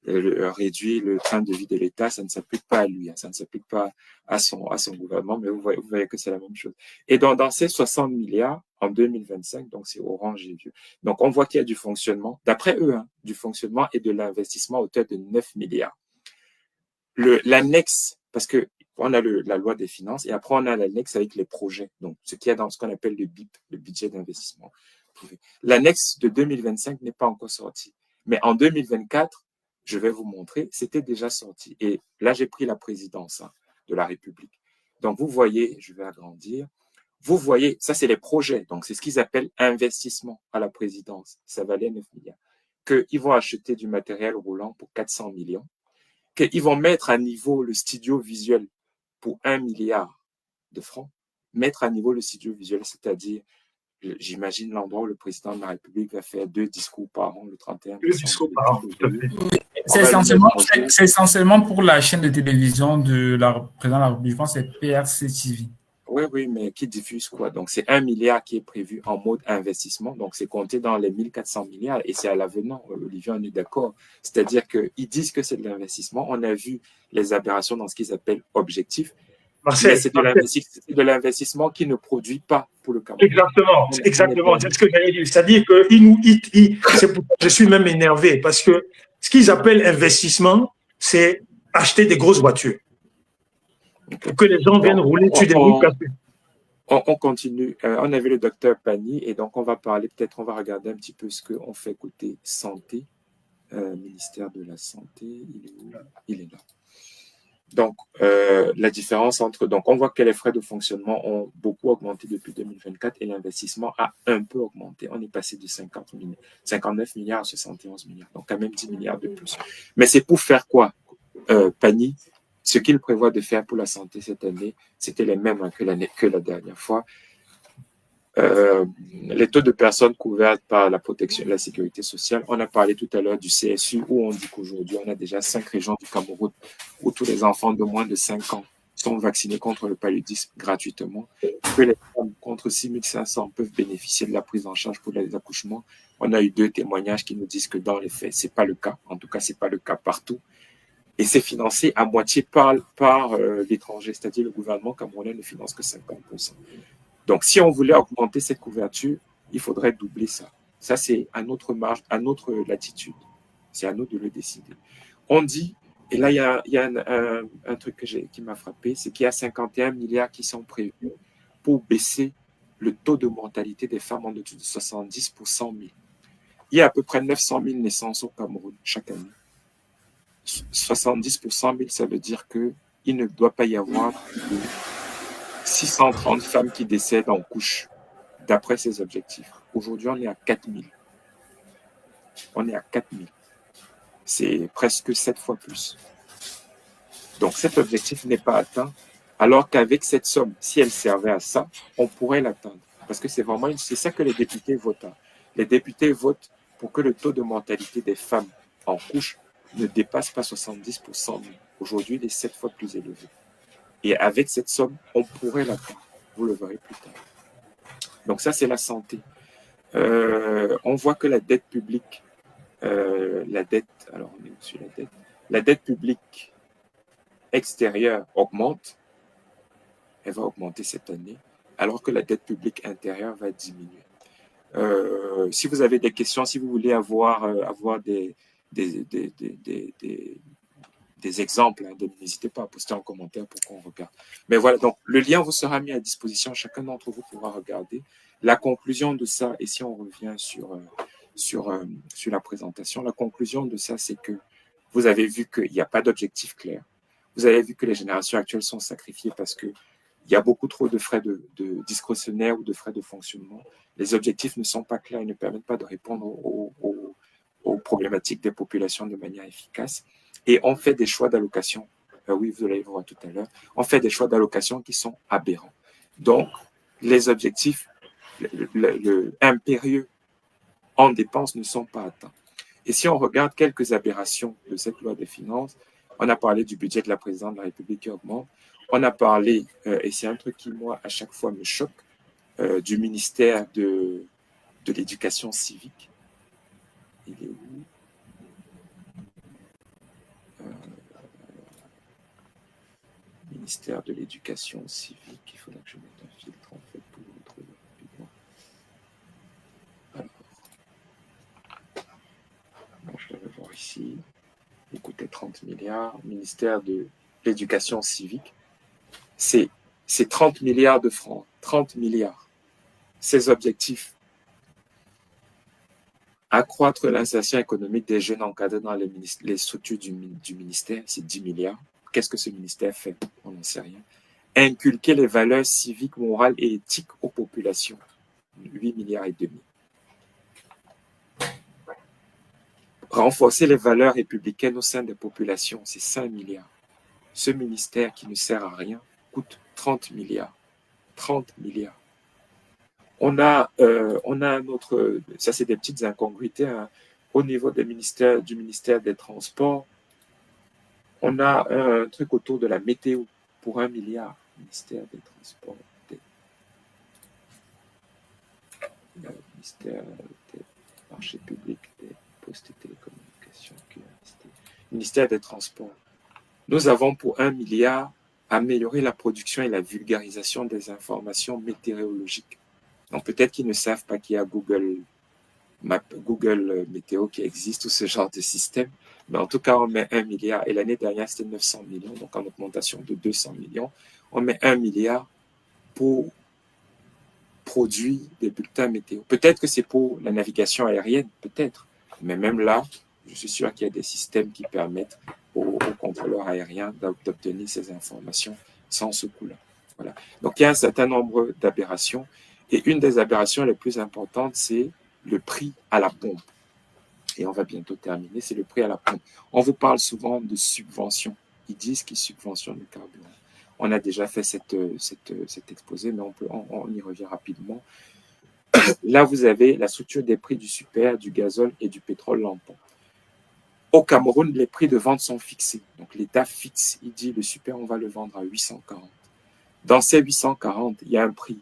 A: réduire le train de vie de l'État, ça ne s'applique pas à lui, hein, ça ne s'applique pas à son gouvernement, mais vous voyez que c'est la même chose. Et dans ces 60 milliards en 2025, donc c'est orange et vieux. Donc on voit qu'il y a du fonctionnement, d'après eux, hein, du fonctionnement et de l'investissement à hauteur de 9 milliards. L'annexe, parce que on a la loi des finances et après on a l'annexe avec les projets, donc ce qu'il y a dans ce qu'on appelle le BIP, le budget d'investissement privé. L'annexe de 2025 n'est pas encore sortie, mais en 2024, je vais vous montrer, c'était déjà sorti. Et là, j'ai pris la présidence de la République. Donc, vous voyez, je vais agrandir, vous voyez, ça, c'est les projets. Donc, c'est ce qu'ils appellent investissement à la présidence. Ça valait 9 milliards. Qu'ils vont acheter du matériel roulant pour 400 millions. Qu'ils vont mettre à niveau le studio visuel pour 1 milliard de francs. Mettre à niveau le studio visuel, c'est-à-dire, j'imagine l'endroit où le président de la République va faire 2 discours par an, le 31 décembre.
E: 2 discours par an, tout à
C: fait. C'est essentiellement pour la chaîne de télévision de la présidente de la République, c'est PRC TV.
A: Oui, mais qui diffuse quoi? Donc, c'est 1 milliard qui est prévu en mode investissement. Donc, c'est compté dans les 1400 milliards et c'est à l'avenant. Olivier, on est d'accord. C'est-à-dire qu'ils disent que c'est de l'investissement. On a vu les aberrations dans ce qu'ils appellent objectifs.
E: Marcel,
A: c'est de l'investissement qui ne produit pas pour le Cameroun.
E: Exactement. C'est ce que j'allais dire. C'est-à-dire que c'est pour ça que je suis même énervé parce que ce qu'ils appellent investissement, c'est acheter des grosses voitures. Pour que les gens viennent rouler sur des routes cassées.
A: On continue. On a vu le docteur Pani et donc on va parler, peut-être on va regarder un petit peu ce qu'on fait côté santé. Ministère de la Santé, il est là. Donc, la différence donc on voit que les frais de fonctionnement ont beaucoup augmenté depuis 2024 et l'investissement a un peu augmenté. On est passé de 59 milliards à 71 milliards, donc quand même 10 milliards de plus. Mais c'est pour faire quoi, Pani? Ce qu'il prévoit de faire pour la santé cette année, c'était les mêmes que la dernière fois. Les taux de personnes couvertes par la protection de la sécurité sociale. On a parlé tout à l'heure du CSU où on dit qu'aujourd'hui, on a déjà 5 régions du Cameroun où tous les enfants de moins de 5 ans sont vaccinés contre le paludisme gratuitement, que les femmes contre 6500 peuvent bénéficier de la prise en charge pour les accouchements. On a eu 2 témoignages qui nous disent que dans les faits, c'est pas le cas. En tout cas, c'est pas le cas partout. Et c'est financé à moitié par l'étranger, c'est-à-dire le gouvernement camerounais ne finance que 50%. Donc, si on voulait augmenter cette couverture, il faudrait doubler ça. Ça, c'est à notre marge, à notre latitude. C'est à nous de le décider. On dit, et là, il y a un truc qui m'a frappé, c'est qu'il y a 51 milliards qui sont prévus pour baisser le taux de mortalité des femmes en dessous de 70 pour 100 000. Il y a à peu près 900 000 naissances au Cameroun chaque année. 70 pour 100 000, ça veut dire qu'il ne doit pas y avoir 630 femmes qui décèdent en couche, d'après ces objectifs. Aujourd'hui, on est à 4 000. On est à 4 000. C'est presque 7 fois plus. Donc, cet objectif n'est pas atteint, alors qu'avec cette somme, si elle servait à ça, on pourrait l'atteindre. Parce que c'est ça que les députés votent. Les députés votent pour que le taux de mortalité des femmes en couche ne dépasse pas 70 pour 100 000. Aujourd'hui, il est 7 fois plus élevé. Et avec cette somme, on pourrait l'atteindre. Vous le verrez plus tard. Donc ça, c'est la santé. on voit que la dette publique, la dette publique extérieure augmente, elle va augmenter cette année, alors que la dette publique intérieure va diminuer. Si vous avez des questions, si vous voulez avoir des exemples, hein, n'hésitez pas à poster en commentaire pour qu'on regarde. Mais voilà, donc le lien vous sera mis à disposition, chacun d'entre vous pourra regarder. La conclusion de ça, et si on revient sur la présentation, la conclusion de ça, c'est que vous avez vu qu'il n'y a pas d'objectif clair. Vous avez vu que les générations actuelles sont sacrifiées parce qu'il y a beaucoup trop de frais de discrétionnaires ou de frais de fonctionnement. Les objectifs ne sont pas clairs, ils ne permettent pas de répondre aux problématiques des populations de manière efficace. Et on fait des choix d'allocation. Oui, vous allez le voir tout à l'heure. On fait des choix d'allocation qui sont aberrants. Donc, les objectifs impérieux en dépenses ne sont pas atteints. Et si on regarde quelques aberrations de cette loi des finances, on a parlé du budget de la présidente de la République qui augmente. On a parlé, et c'est un truc qui, moi, à chaque fois me choque, du ministère de l'Éducation civique. Il est où? Ministère de l'Éducation civique. Il faudra que je mette un filtre, en fait, pour le retrouver rapidement. Alors, bon, je vais voir ici. Il coûtait 30 milliards. Ministère de l'Éducation civique. C'est 30 milliards de francs. 30 milliards. Ces objectifs. Accroître l'insertion économique des jeunes encadrés dans les structures du ministère, c'est 10 milliards. Qu'est-ce que ce ministère fait? On n'en sait rien. Inculquer les valeurs civiques, morales et éthiques aux populations, 8 milliards et demi. Renforcer les valeurs républicaines au sein des populations, c'est 5 milliards. Ce ministère qui ne sert à rien coûte 30 milliards. 30 milliards. On a un autre, ça c'est des petites incongruités, hein, au niveau du ministère des Transports. On a un truc autour de la météo pour 1 milliard, ministère des Transports, ministère des marchés publics, des postes et télécommunications, ministère des Transports. Nous avons pour 1 milliard amélioré la production et la vulgarisation des informations météorologiques. Donc peut-être qu'ils ne savent pas qu'il y a Google Météo qui existe ou ce genre de système. Mais en tout cas, on met 1 milliard. Et l'année dernière, c'était 900 millions, donc en augmentation de 200 millions. On met 1 milliard pour produire des bulletins météo. Peut-être que c'est pour la navigation aérienne, peut-être. Mais même là, je suis sûr qu'il y a des systèmes qui permettent aux contrôleurs aériens d'obtenir ces informations sans ce coût-là. Voilà. Donc, il y a un certain nombre d'aberrations. Et une des aberrations les plus importantes, c'est le prix à la pompe. Et on va bientôt terminer, c'est le prix à la pompe. On vous parle souvent de subventions. Ils disent qu'ils subventionnent le carburant. On a déjà fait cet exposé, mais on y revient rapidement. Là, vous avez la structure des prix du super, du gazole et du pétrole lampant. Au Cameroun, les prix de vente sont fixés. Donc, l'État fixe, il dit le super, on va le vendre à 840. Dans ces 840, il y a un prix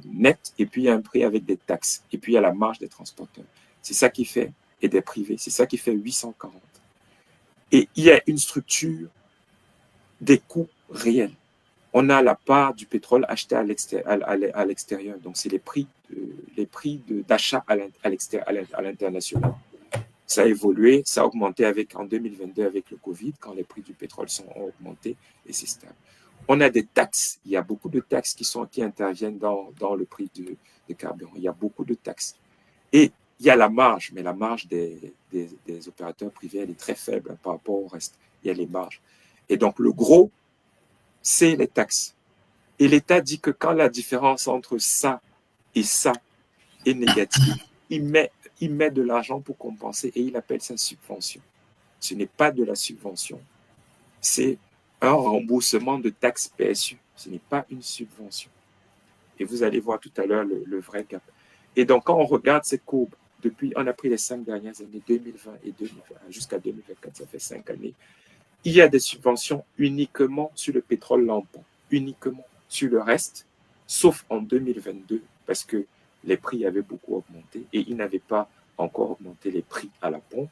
A: net, et puis il y a un prix avec des taxes, et puis il y a la marge des transporteurs. C'est ça qui fait, et des privés, c'est ça qui fait 840. Et il y a une structure des coûts réels. On a la part du pétrole acheté à l'extérieur, donc c'est les prix d'achat à l'international. Ça a évolué, ça a augmenté en 2022 avec le Covid, quand les prix du pétrole ont augmenté, et c'est stable. On a des taxes. Il y a beaucoup de taxes qui interviennent dans le prix de carburant. Il y a beaucoup de taxes. Et il y a la marge, mais la marge des opérateurs privés, elle est très faible par rapport au reste. Il y a les marges. Et donc, le gros, c'est les taxes. Et l'État dit que quand la différence entre ça et ça est négative, il met de l'argent pour compenser et il appelle ça subvention. Ce n'est pas de la subvention. C'est un remboursement de taxes PSU. Ce n'est pas une subvention. Et vous allez voir tout à l'heure le vrai gap. Et donc, quand on regarde cette courbe, on a pris les 5 dernières années, 2020 et 2020, jusqu'à 2024, ça fait 5 années, il y a des subventions uniquement sur le pétrole lampant, uniquement sur le reste, sauf en 2022, parce que les prix avaient beaucoup augmenté et ils n'avaient pas encore augmenté les prix à la pompe.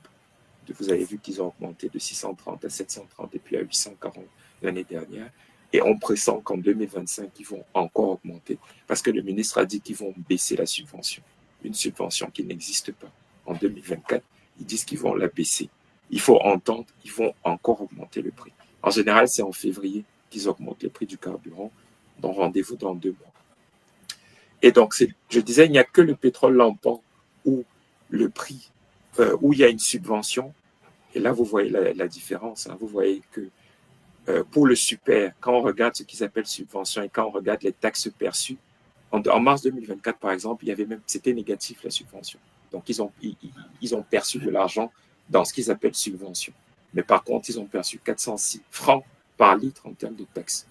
A: Vous avez vu qu'ils ont augmenté de 630 à 730 et puis à 840 l'année dernière. Et on pressent qu'en 2025, ils vont encore augmenter parce que le ministre a dit qu'ils vont baisser la subvention. Une subvention qui n'existe pas. En 2024, ils disent qu'ils vont la baisser. Il faut entendre, ils vont encore augmenter le prix. En général, c'est en février qu'ils augmentent les prix du carburant. Donc, rendez-vous dans 2 mois. Et donc, je disais, il n'y a que le pétrole lampant où le prix, où il y a une subvention. Et là, vous voyez la différence. Hein. Vous voyez que pour le super, quand on regarde ce qu'ils appellent subvention et quand on regarde les taxes perçues, en mars 2024, par exemple, c'était négatif la subvention. Donc, ils ont perçu de l'argent dans ce qu'ils appellent subvention. Mais par contre, ils ont perçu 406 francs par litre en termes de taxes.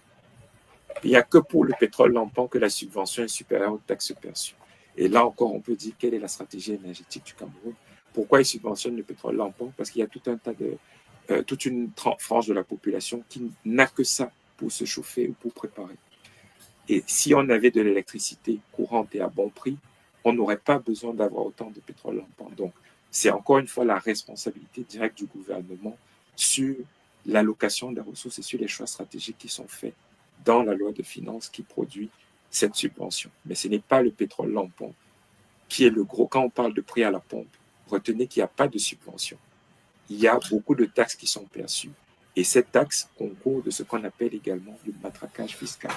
A: Il n'y a que pour le pétrole lampant que la subvention est supérieure aux taxes perçues. Et là encore, on peut dire quelle est la stratégie énergétique du Cameroun. Pourquoi ils subventionnent le pétrole lampant? Parce qu'il y a tout un tas toute une frange de la population qui n'a que ça pour se chauffer ou pour préparer. Et si on avait de l'électricité courante et à bon prix, on n'aurait pas besoin d'avoir autant de pétrole lampant. Donc, c'est encore une fois la responsabilité directe du gouvernement sur l'allocation des ressources et sur les choix stratégiques qui sont faits dans la loi de finances qui produit cette subvention. Mais ce n'est pas le pétrole lampant qui est le gros. Quand on parle de prix à la pompe, retenez qu'il n'y a pas de subvention. Il y a beaucoup de taxes qui sont perçues. Et cette taxe concourt de ce qu'on appelle également le matraquage fiscal.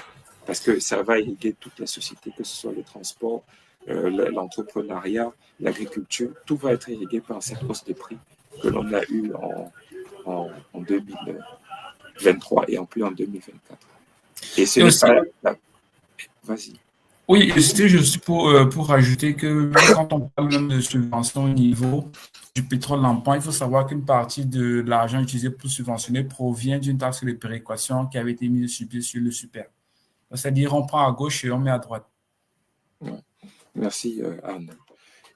A: Parce que ça va irriguer toute la société, que ce soit le transport, l'entrepreneuriat, l'agriculture. Tout va être irrigué par cette hausse de prix que l'on a eue en 2023 et en plus en 2024. Et ce n'est pas... Vas-y.
C: Oui, c'était juste pour ajouter que quand on parle même de subvention au niveau du pétrole lampant, il faut savoir qu'une partie de l'argent utilisé pour subventionner provient d'une taxe de péréquation qui avait été mise sur le super. C'est-à-dire, on prend à gauche et on met à droite.
A: Ouais. Merci, Anne.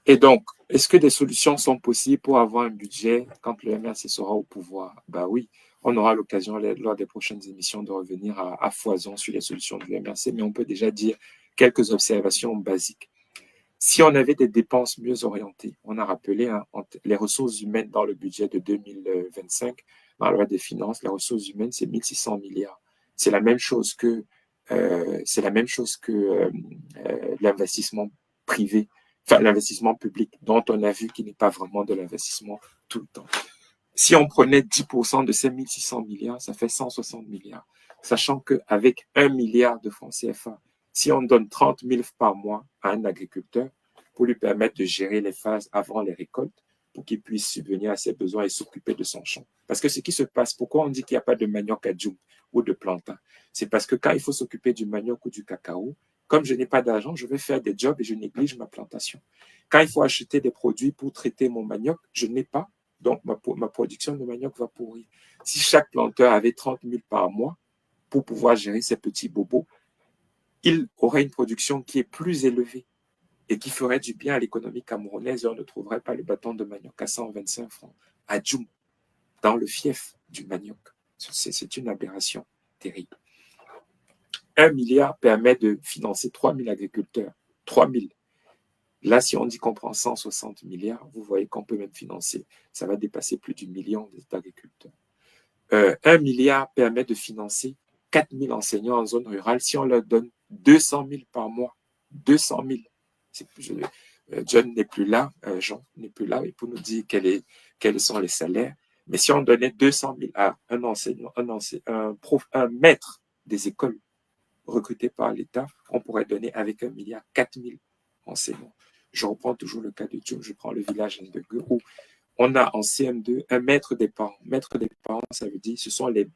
A: Et donc, est-ce que des solutions sont possibles pour avoir un budget quand le MRC sera au pouvoir? Ben oui, on aura l'occasion lors des prochaines émissions de revenir à foison sur les solutions du MRC, mais on peut déjà dire quelques observations basiques. Si on avait des dépenses mieux orientées, on a rappelé les ressources humaines dans le budget de 2025, dans la loi des finances, les ressources humaines, c'est 1600 milliards. C'est la même chose que l'investissement privé, enfin l'investissement public, dont on a vu qu'il n'est pas vraiment de l'investissement tout le temps. Si on prenait 10% de ces 1600 milliards, ça fait 160 milliards. Sachant qu'avec 1 milliard de francs CFA, si on donne 30 000 par mois à un agriculteur pour lui permettre de gérer les phases avant les récoltes, pour qu'il puisse subvenir à ses besoins et s'occuper de son champ. Parce que ce qui se passe, pourquoi on dit qu'il n'y a pas de manioc à Djoum ou de plantain? C'est parce que quand il faut s'occuper du manioc ou du cacao, comme je n'ai pas d'argent, je vais faire des jobs et je néglige ma plantation. Quand il faut acheter des produits pour traiter mon manioc, je n'ai pas, donc ma production de manioc va pourrir. Si chaque planteur avait 30 000 par mois pour pouvoir gérer ses petits bobos, il aurait une production qui est plus élevée et qui ferait du bien à l'économie camerounaise, et on ne trouverait pas le bâton de manioc à 125 francs à Djoum, dans le fief du manioc. C'est une aberration terrible. 1 milliard permet de financer 3 000 agriculteurs. 3 000. Là, si on dit qu'on prend 160 milliards, vous voyez qu'on peut même financer. Ça va dépasser plus du million d'agriculteurs. 1 milliard permet de financer 4 000 enseignants en zone rurale. Si on leur donne 200 000 par mois, 200 000. John n'est plus là, Jean n'est plus là, et pour nous dire quels sont les salaires. Mais si on donnait 200 000 à un enseignant, un maître des écoles recruté par l'État, on pourrait donner avec 1 milliard 4 000 enseignants. Je reprends toujours le cas de Djoum, je prends le village de Gueux, où on a en CM2 un maître des parents. Maître des parents, ça veut dire ce sont les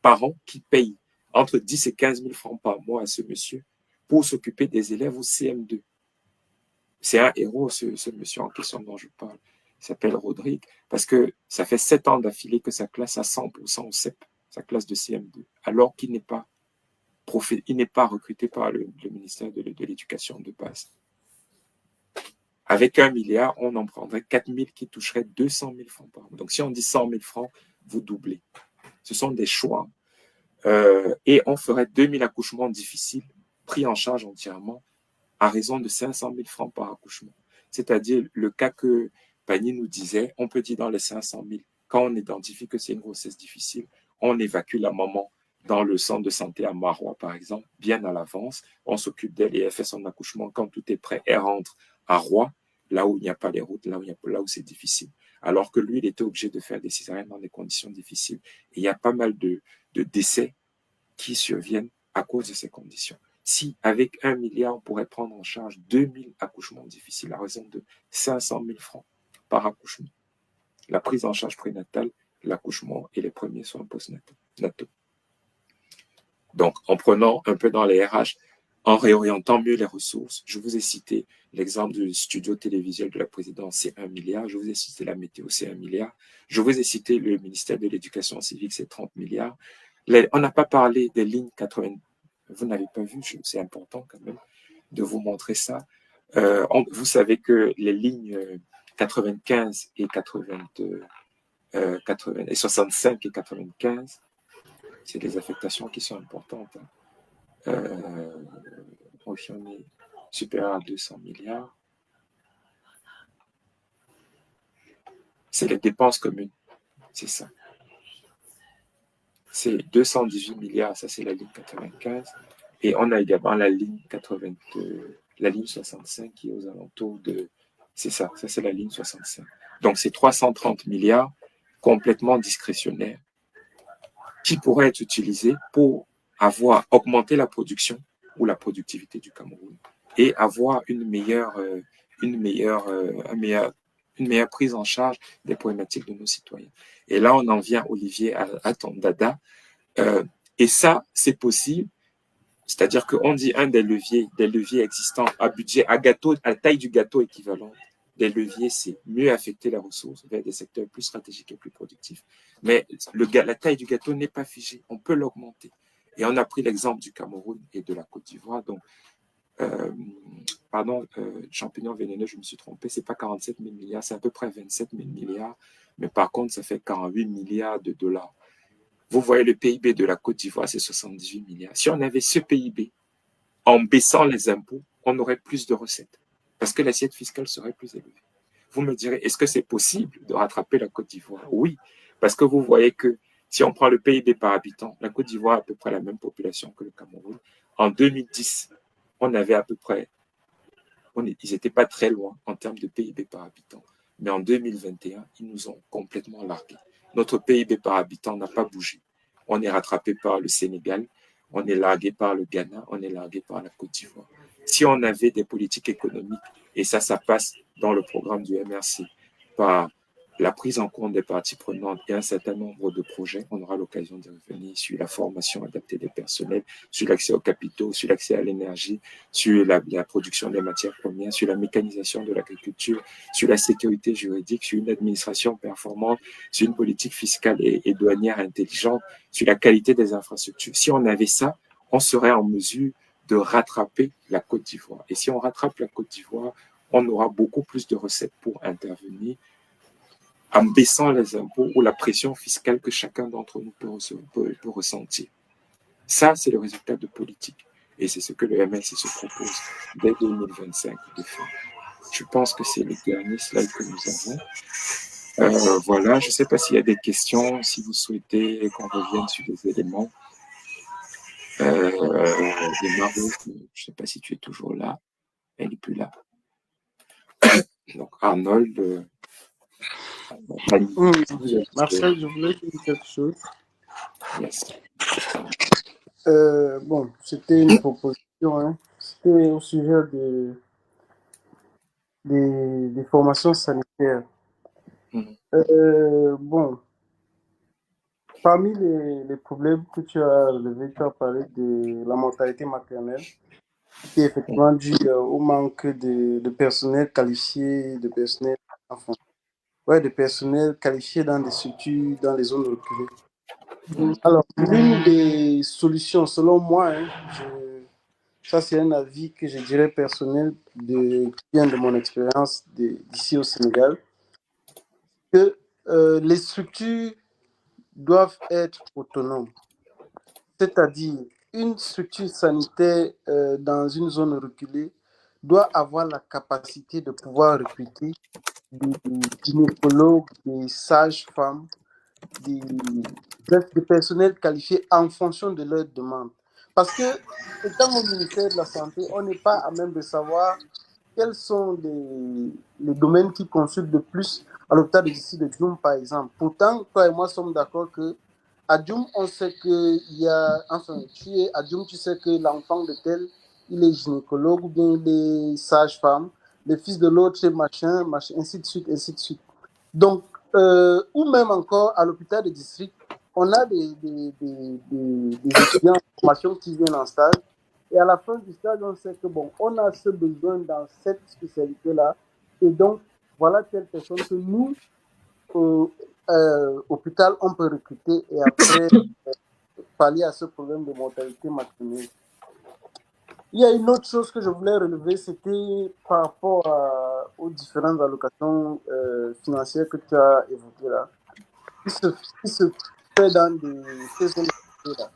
A: parents qui payent entre 10 et 15 000 francs par mois à ce monsieur pour s'occuper des élèves au CM2. C'est un héros, ce monsieur en question dont je parle. Il s'appelle Rodrigue, parce que ça fait 7 ans d'affilée que sa classe a 100% au CEP, sa classe de CM2, alors qu'il n'est pas recruté par le ministère de l'Éducation de base. Avec 1 milliard, on en prendrait 4 000 qui toucheraient 200 000 francs par mois. Donc, si on dit 100 000 francs, vous doublez. Ce sont des choix. Et on ferait 2 000 accouchements difficiles, pris en charge entièrement à raison de 500 000 francs par accouchement. C'est-à-dire le cas que Pani nous disait, on peut dire dans les 500 000, quand on identifie que c'est une grossesse difficile, on évacue la maman dans le centre de santé à Marois, par exemple, bien à l'avance. On s'occupe d'elle et elle fait son accouchement. Quand tout est prêt, elle rentre à Roy, là où il n'y a pas les routes, là où c'est difficile. Alors que lui, il était obligé de faire des césariennes dans des conditions difficiles. Et il y a pas mal de décès qui surviennent à cause de ces conditions. Si avec 1 milliard, on pourrait prendre en charge 2000 accouchements difficiles à raison de 500 000 francs par accouchement, la prise en charge prénatale, l'accouchement et les premiers soins postnataux. Donc, en prenant un peu dans les RH, en réorientant mieux les ressources, je vous ai cité l'exemple du studio télévisuel de la présidence, c'est 1 milliard. Je vous ai cité la météo, c'est 1 milliard. Je vous ai cité le ministère de l'Éducation civique, c'est 30 milliards. On n'a pas parlé des lignes 80. Vous n'avez pas vu, c'est important quand même de vous montrer ça. Vous savez que les lignes 95 et 65 et 95, c'est des affectations qui sont importantes. On est supérieur à 200 milliards. C'est les dépenses communes, c'est ça. C'est 218 milliards, ça c'est la ligne 95. Et on a également la ligne 65 qui est aux alentours de... C'est ça c'est la ligne 65. Donc c'est 330 milliards complètement discrétionnaires qui pourraient être utilisés pour augmenter la production ou la productivité du Cameroun et avoir une meilleure prise en charge des problématiques de nos citoyens. Et là, on en vient, Olivier, à ton dada. Et ça, c'est possible. C'est-à-dire qu'on dit un des leviers existants à budget, à taille du gâteau équivalent. Des leviers, c'est mieux affecter les ressources vers des secteurs plus stratégiques et plus productifs. Mais la taille du gâteau n'est pas figée. On peut l'augmenter. Et on a pris l'exemple du Cameroun et de la Côte d'Ivoire. Donc, champignon vénéneux, je me suis trompé, c'est pas 47 000 milliards, c'est à peu près 27 000 milliards. Mais par contre, ça fait 48 milliards de dollars. Vous voyez, le PIB de la Côte d'Ivoire, c'est 78 milliards. Si on avait ce PIB, en baissant les impôts, on aurait plus de recettes. Parce que l'assiette fiscale serait plus élevée. Vous me direz, est-ce que c'est possible de rattraper la Côte d'Ivoire? Oui, parce que vous voyez que si on prend le PIB par habitant, la Côte d'Ivoire a à peu près la même population que le Cameroun. En 2010, on avait à peu près... ils n'étaient pas très loin en termes de PIB par habitant. Mais en 2021, ils nous ont complètement largués. Notre PIB par habitant n'a pas bougé. On est rattrapé par le Sénégal, on est largué par le Ghana, on est largué par la Côte d'Ivoire. Si on avait des politiques économiques, et ça passe dans le programme du MRC, par la prise en compte des parties prenantes et un certain nombre de projets, on aura l'occasion de revenir sur la formation adaptée des personnels, sur l'accès aux capitaux, sur l'accès à l'énergie, sur la production des matières premières, sur la mécanisation de l'agriculture, sur la sécurité juridique, sur une administration performante, sur une politique fiscale et douanière intelligente, sur la qualité des infrastructures. Si on avait ça, on serait en mesure de rattraper la Côte d'Ivoire. Et si on rattrape la Côte d'Ivoire, on aura beaucoup plus de recettes pour intervenir en baissant les impôts ou la pression fiscale que chacun d'entre nous peut ressentir. Ça, c'est le résultat de politique. Et c'est ce que le MLC se propose dès 2025 de faire. Je pense que c'est le dernier slide que nous avons. Voilà, je ne sais pas s'il y a des questions, si vous souhaitez qu'on revienne sur des éléments. Margot, je ne sais pas si tu es toujours là. Elle n'est plus là. Donc, Arnold...
F: Marcel, je voulais dire quelque chose.
A: Yes.
F: Bon, c'était une proposition. Hein. C'était au sujet des formations sanitaires. Bon, parmi les problèmes que tu as relevés, tu as parlé de la mortalité maternelle, qui est effectivement due au manque de personnel qualifié, de personnel de personnel qualifié dans des structures, dans les zones reculées. Alors, l'une des solutions, selon moi, ça c'est un avis que je dirais personnel qui vient de mon expérience d'ici au Sénégal, que les structures doivent être autonomes. C'est-à-dire, une structure sanitaire dans une zone reculée doit avoir la capacité de pouvoir recruter des gynécologues, des sages-femmes, des personnels qualifiés en fonction de leurs demandes. Parce que, étant au ministère de la Santé, on n'est pas à même de savoir quels sont les domaines qui consultent de plus à l'hôpital de District de Djoum, par exemple. Pourtant, toi et moi sommes d'accord que à Djoum, on sait qu'il y a, enfin, à Djoum, tu sais que l'enfant de tel, il est gynécologue ou bien il est sage-femme, le fils de l'autre, c'est machin, machin, ainsi de suite, ainsi de suite. Donc, ou même encore à l'hôpital de district, on a des étudiants en formation qui viennent en stage. Et à la fin du stage, on sait que bon, on a ce besoin dans cette spécialité-là. Et donc, voilà telle personne que nous, hôpital, on peut recruter et après pallier à ce problème de mortalité maternelle. Il y a une autre chose que je voulais relever, c'était par rapport aux différentes allocations financières que tu as évoquées là, qui se fait dans ces zones-là.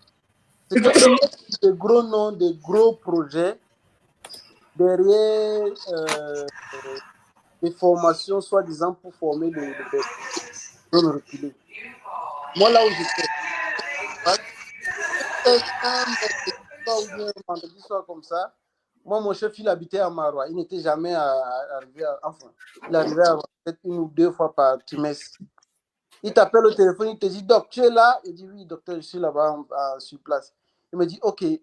F: C'est que des gros noms, des gros projets derrière des formations soi-disant pour former les zones reculées. Moi, là où j'étais, un vendredi soir comme ça, moi, mon chef, il habitait à Marois. Il n'était jamais arrivé enfin, il arrivait à peut-être 1 ou 2 fois par trimestre. Il t'appelle au téléphone, il te dit, Doc, tu es là? Il dit, oui, docteur, je suis là-bas sur place. Il me dit, OK, il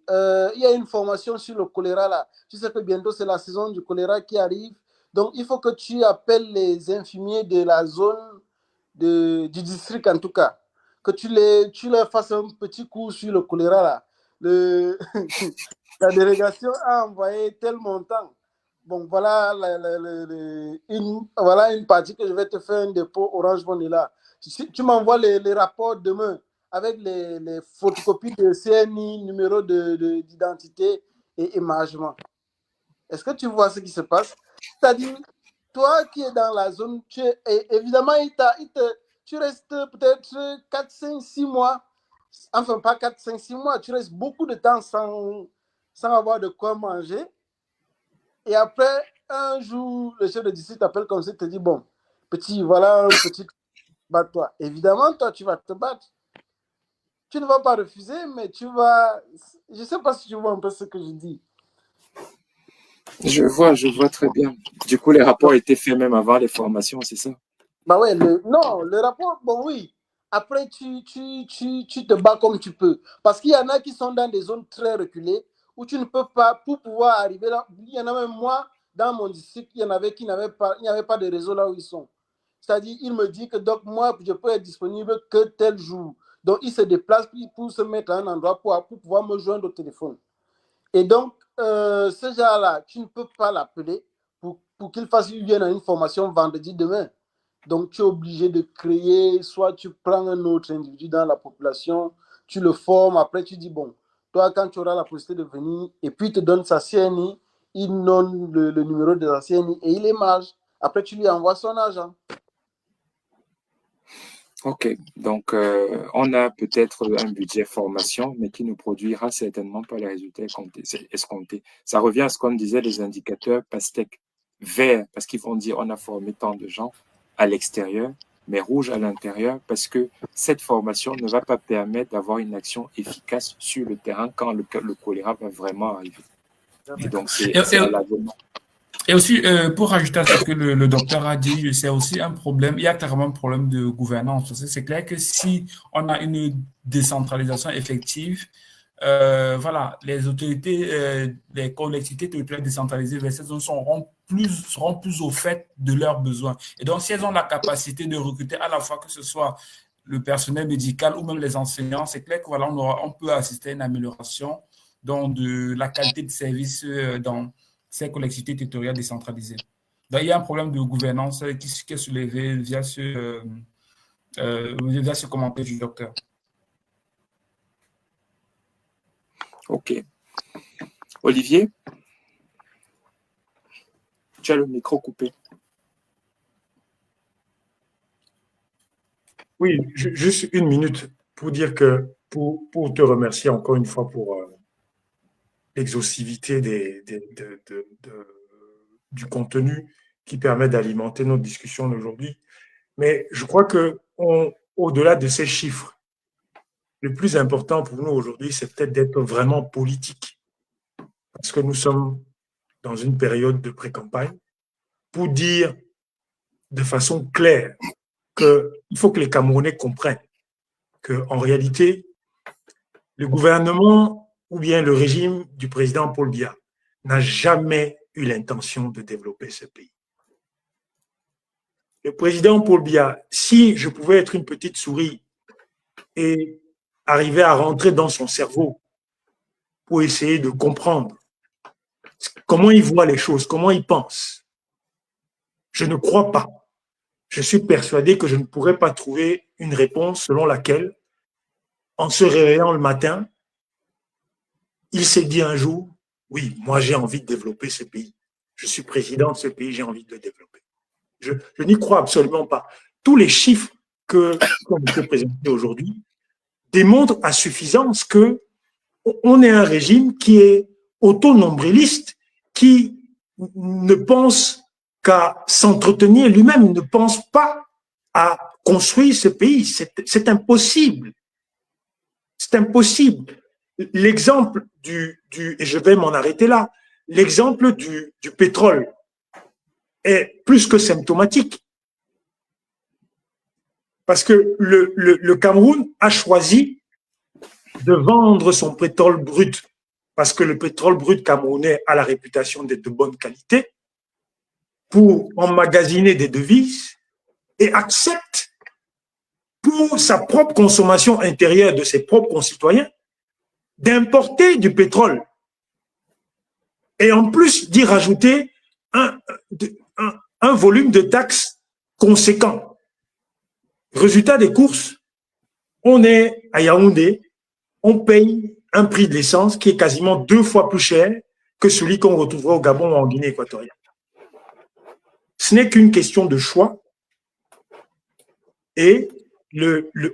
F: y a une formation sur le choléra là. Tu sais que bientôt, c'est la saison du choléra qui arrive. Donc, il faut que tu appelles les infirmiers de la zone du district, en tout cas. Que tu leur fasses un petit cours sur le choléra là. La délégation a envoyé tel montant. Bon, voilà, voilà une partie que je vais te faire un dépôt Orange Money là. Si tu m'envoies les rapports demain avec les photocopies de CNI, numéro d'identité et émargement. Est-ce que tu vois ce qui se passe? C'est-à-dire, toi qui es dans la zone, évidemment, tu restes peut-être 4, 5, 6 mois. Enfin, pas 4, 5, 6 mois. Tu restes beaucoup de temps sans avoir de quoi manger. Et après, un jour, le chef de district t'appelle comme ça, il te dit, bon, petit, voilà un petit, bats-toi. Évidemment, toi, tu vas te battre. Tu ne vas pas refuser, mais tu vas... Je ne sais pas si tu vois un peu ce que je dis.
A: Je vois très bien. Du coup, les rapports étaient faits même avant les formations, c'est ça?
F: Bah ouais, non, le rapport, bon oui. Après, tu te bats comme tu peux. Parce qu'il y en a qui sont dans des zones très reculées où tu ne peux pas, pour pouvoir arriver là, il y en a même moi, dans mon district, il y en avait qui n'avaient pas, il n'y avait pas de réseau là où ils sont. C'est-à-dire, il me dit que donc moi, je peux être disponible que tel jour. Donc, il se déplace pour se mettre à un endroit pour pouvoir me joindre au téléphone. Et donc, ce genre-là, tu ne peux pas l'appeler pour qu'il fasse une formation vendredi demain. Donc, tu es obligé de créer, soit tu prends un autre individu dans la population, tu le formes, après tu dis, bon, toi, quand tu auras la possibilité de venir, et puis il te donne sa CNI, il donne le numéro de sa CNI et il émarge. Après, tu lui envoies son argent.
A: Ok, donc on a peut-être un budget formation, mais qui ne produira certainement pas les résultats escomptés. Ça revient à ce qu'on disait, les indicateurs pastèques verts, parce qu'ils vont dire on a formé tant de gens à l'extérieur, mais rouge à l'intérieur, parce que cette formation ne va pas permettre d'avoir une action efficace sur le terrain quand le choléra va vraiment arriver. Et donc, c'est à l'avenant.
C: Et aussi, pour ajouter à ce que le docteur a dit, c'est aussi un problème, il y a clairement un problème de gouvernance. C'est clair que si on a une décentralisation effective, voilà, les autorités, les collectivités territoriales décentralisées vers cette zone seront plus au fait de leurs besoins. Et donc, si elles ont la capacité de recruter à la fois que ce soit le personnel médical ou même les enseignants, c'est clair que voilà, on peut assister à une amélioration donc, de la qualité de service dans ces collectivités territoriales décentralisées. Donc, il y a un problème de gouvernance qui est soulevé via ce commentaire du docteur.
A: Ok. Olivier, tu as le micro coupé.
E: Oui, juste une minute pour dire que, pour te remercier encore une fois pour l'exhaustivité du contenu qui permet d'alimenter notre discussion d'aujourd'hui. Mais je crois que au-delà de ces chiffres, le plus important pour nous aujourd'hui, c'est peut-être d'être vraiment politique. Parce que nous sommes dans une période de pré-campagne pour dire de façon claire qu'il faut que les Camerounais comprennent qu'en réalité, le gouvernement ou bien le régime du président Paul Biya n'a jamais eu l'intention de développer ce pays. Le président Paul Biya, si je pouvais être une petite souris et arriver à rentrer dans son cerveau pour essayer de comprendre comment il voit les choses, comment il pense, je ne crois pas. Je suis persuadé que je ne pourrais pas trouver une réponse selon laquelle, en se réveillant le matin, il s'est dit un jour, oui, moi j'ai envie de développer ce pays. Je suis président de ce pays, j'ai envie de le développer. Je n'y crois absolument pas. Tous les chiffres qui ont été présentés aujourd'hui démontrent à suffisance qu'on est un régime qui est autonombriliste, qui ne pense qu'à s'entretenir lui-même, ne pense pas à construire ce pays. C'est impossible. C'est impossible. L'exemple et je vais m'en arrêter là, l'exemple du pétrole est plus que symptomatique. Parce que le Cameroun a choisi de vendre son pétrole brut, parce que le pétrole brut camerounais a la réputation d'être de bonne qualité, pour emmagasiner des devises et accepte pour sa propre consommation intérieure de ses propres concitoyens d'importer du pétrole et en plus d'y rajouter un volume de taxes conséquent. Résultat des courses, on est à Yaoundé, on paye un prix de l'essence qui est quasiment 2 fois plus cher que celui qu'on retrouvera au Gabon ou en Guinée équatoriale. Ce n'est qu'une question de choix et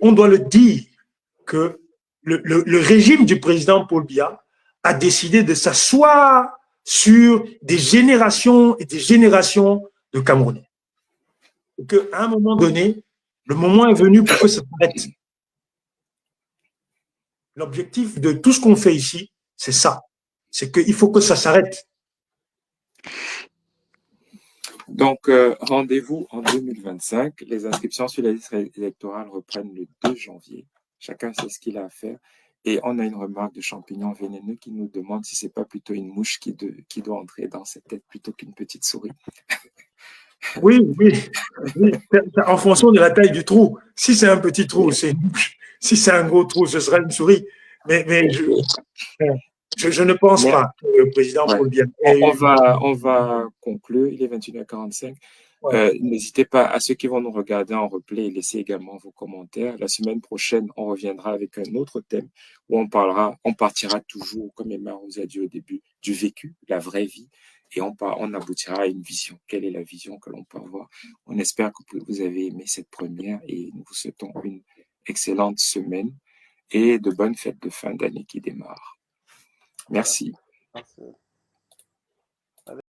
E: on doit le dire que le régime du président Paul Biya a décidé de s'asseoir sur des générations et des générations de Camerounais. Et qu'à un moment donné, le moment est venu pour que ça s'arrête. L'objectif de tout ce qu'on fait ici, c'est ça. C'est qu'il faut que ça s'arrête.
A: Donc, rendez-vous en 2025. Les inscriptions sur la liste électorale reprennent le 2 janvier. Chacun sait ce qu'il a à faire. Et on a une remarque de Champignon Vénéneux qui nous demande si c'est pas plutôt une mouche qui doit entrer dans cette tête plutôt qu'une petite souris.
E: Oui. En fonction de la taille du trou. Si c'est un petit trou, c'est une mouche. Si c'est un gros trou, ce sera une souris. Mais je ne pense pas que le président Paul Biya.
A: On va conclure. Il est 21h45. N'hésitez pas à ceux qui vont nous regarder en replay, laissez également vos commentaires. La semaine prochaine, on reviendra avec un autre thème où on partira toujours, comme Emma vous a dit au début, du vécu, la vraie vie, et on aboutira à une vision. Quelle est la vision que l'on peut avoir? On espère que vous avez aimé cette première et nous vous souhaitons une excellente semaine et de bonnes fêtes de fin d'année qui démarrent. Merci.
F: Merci.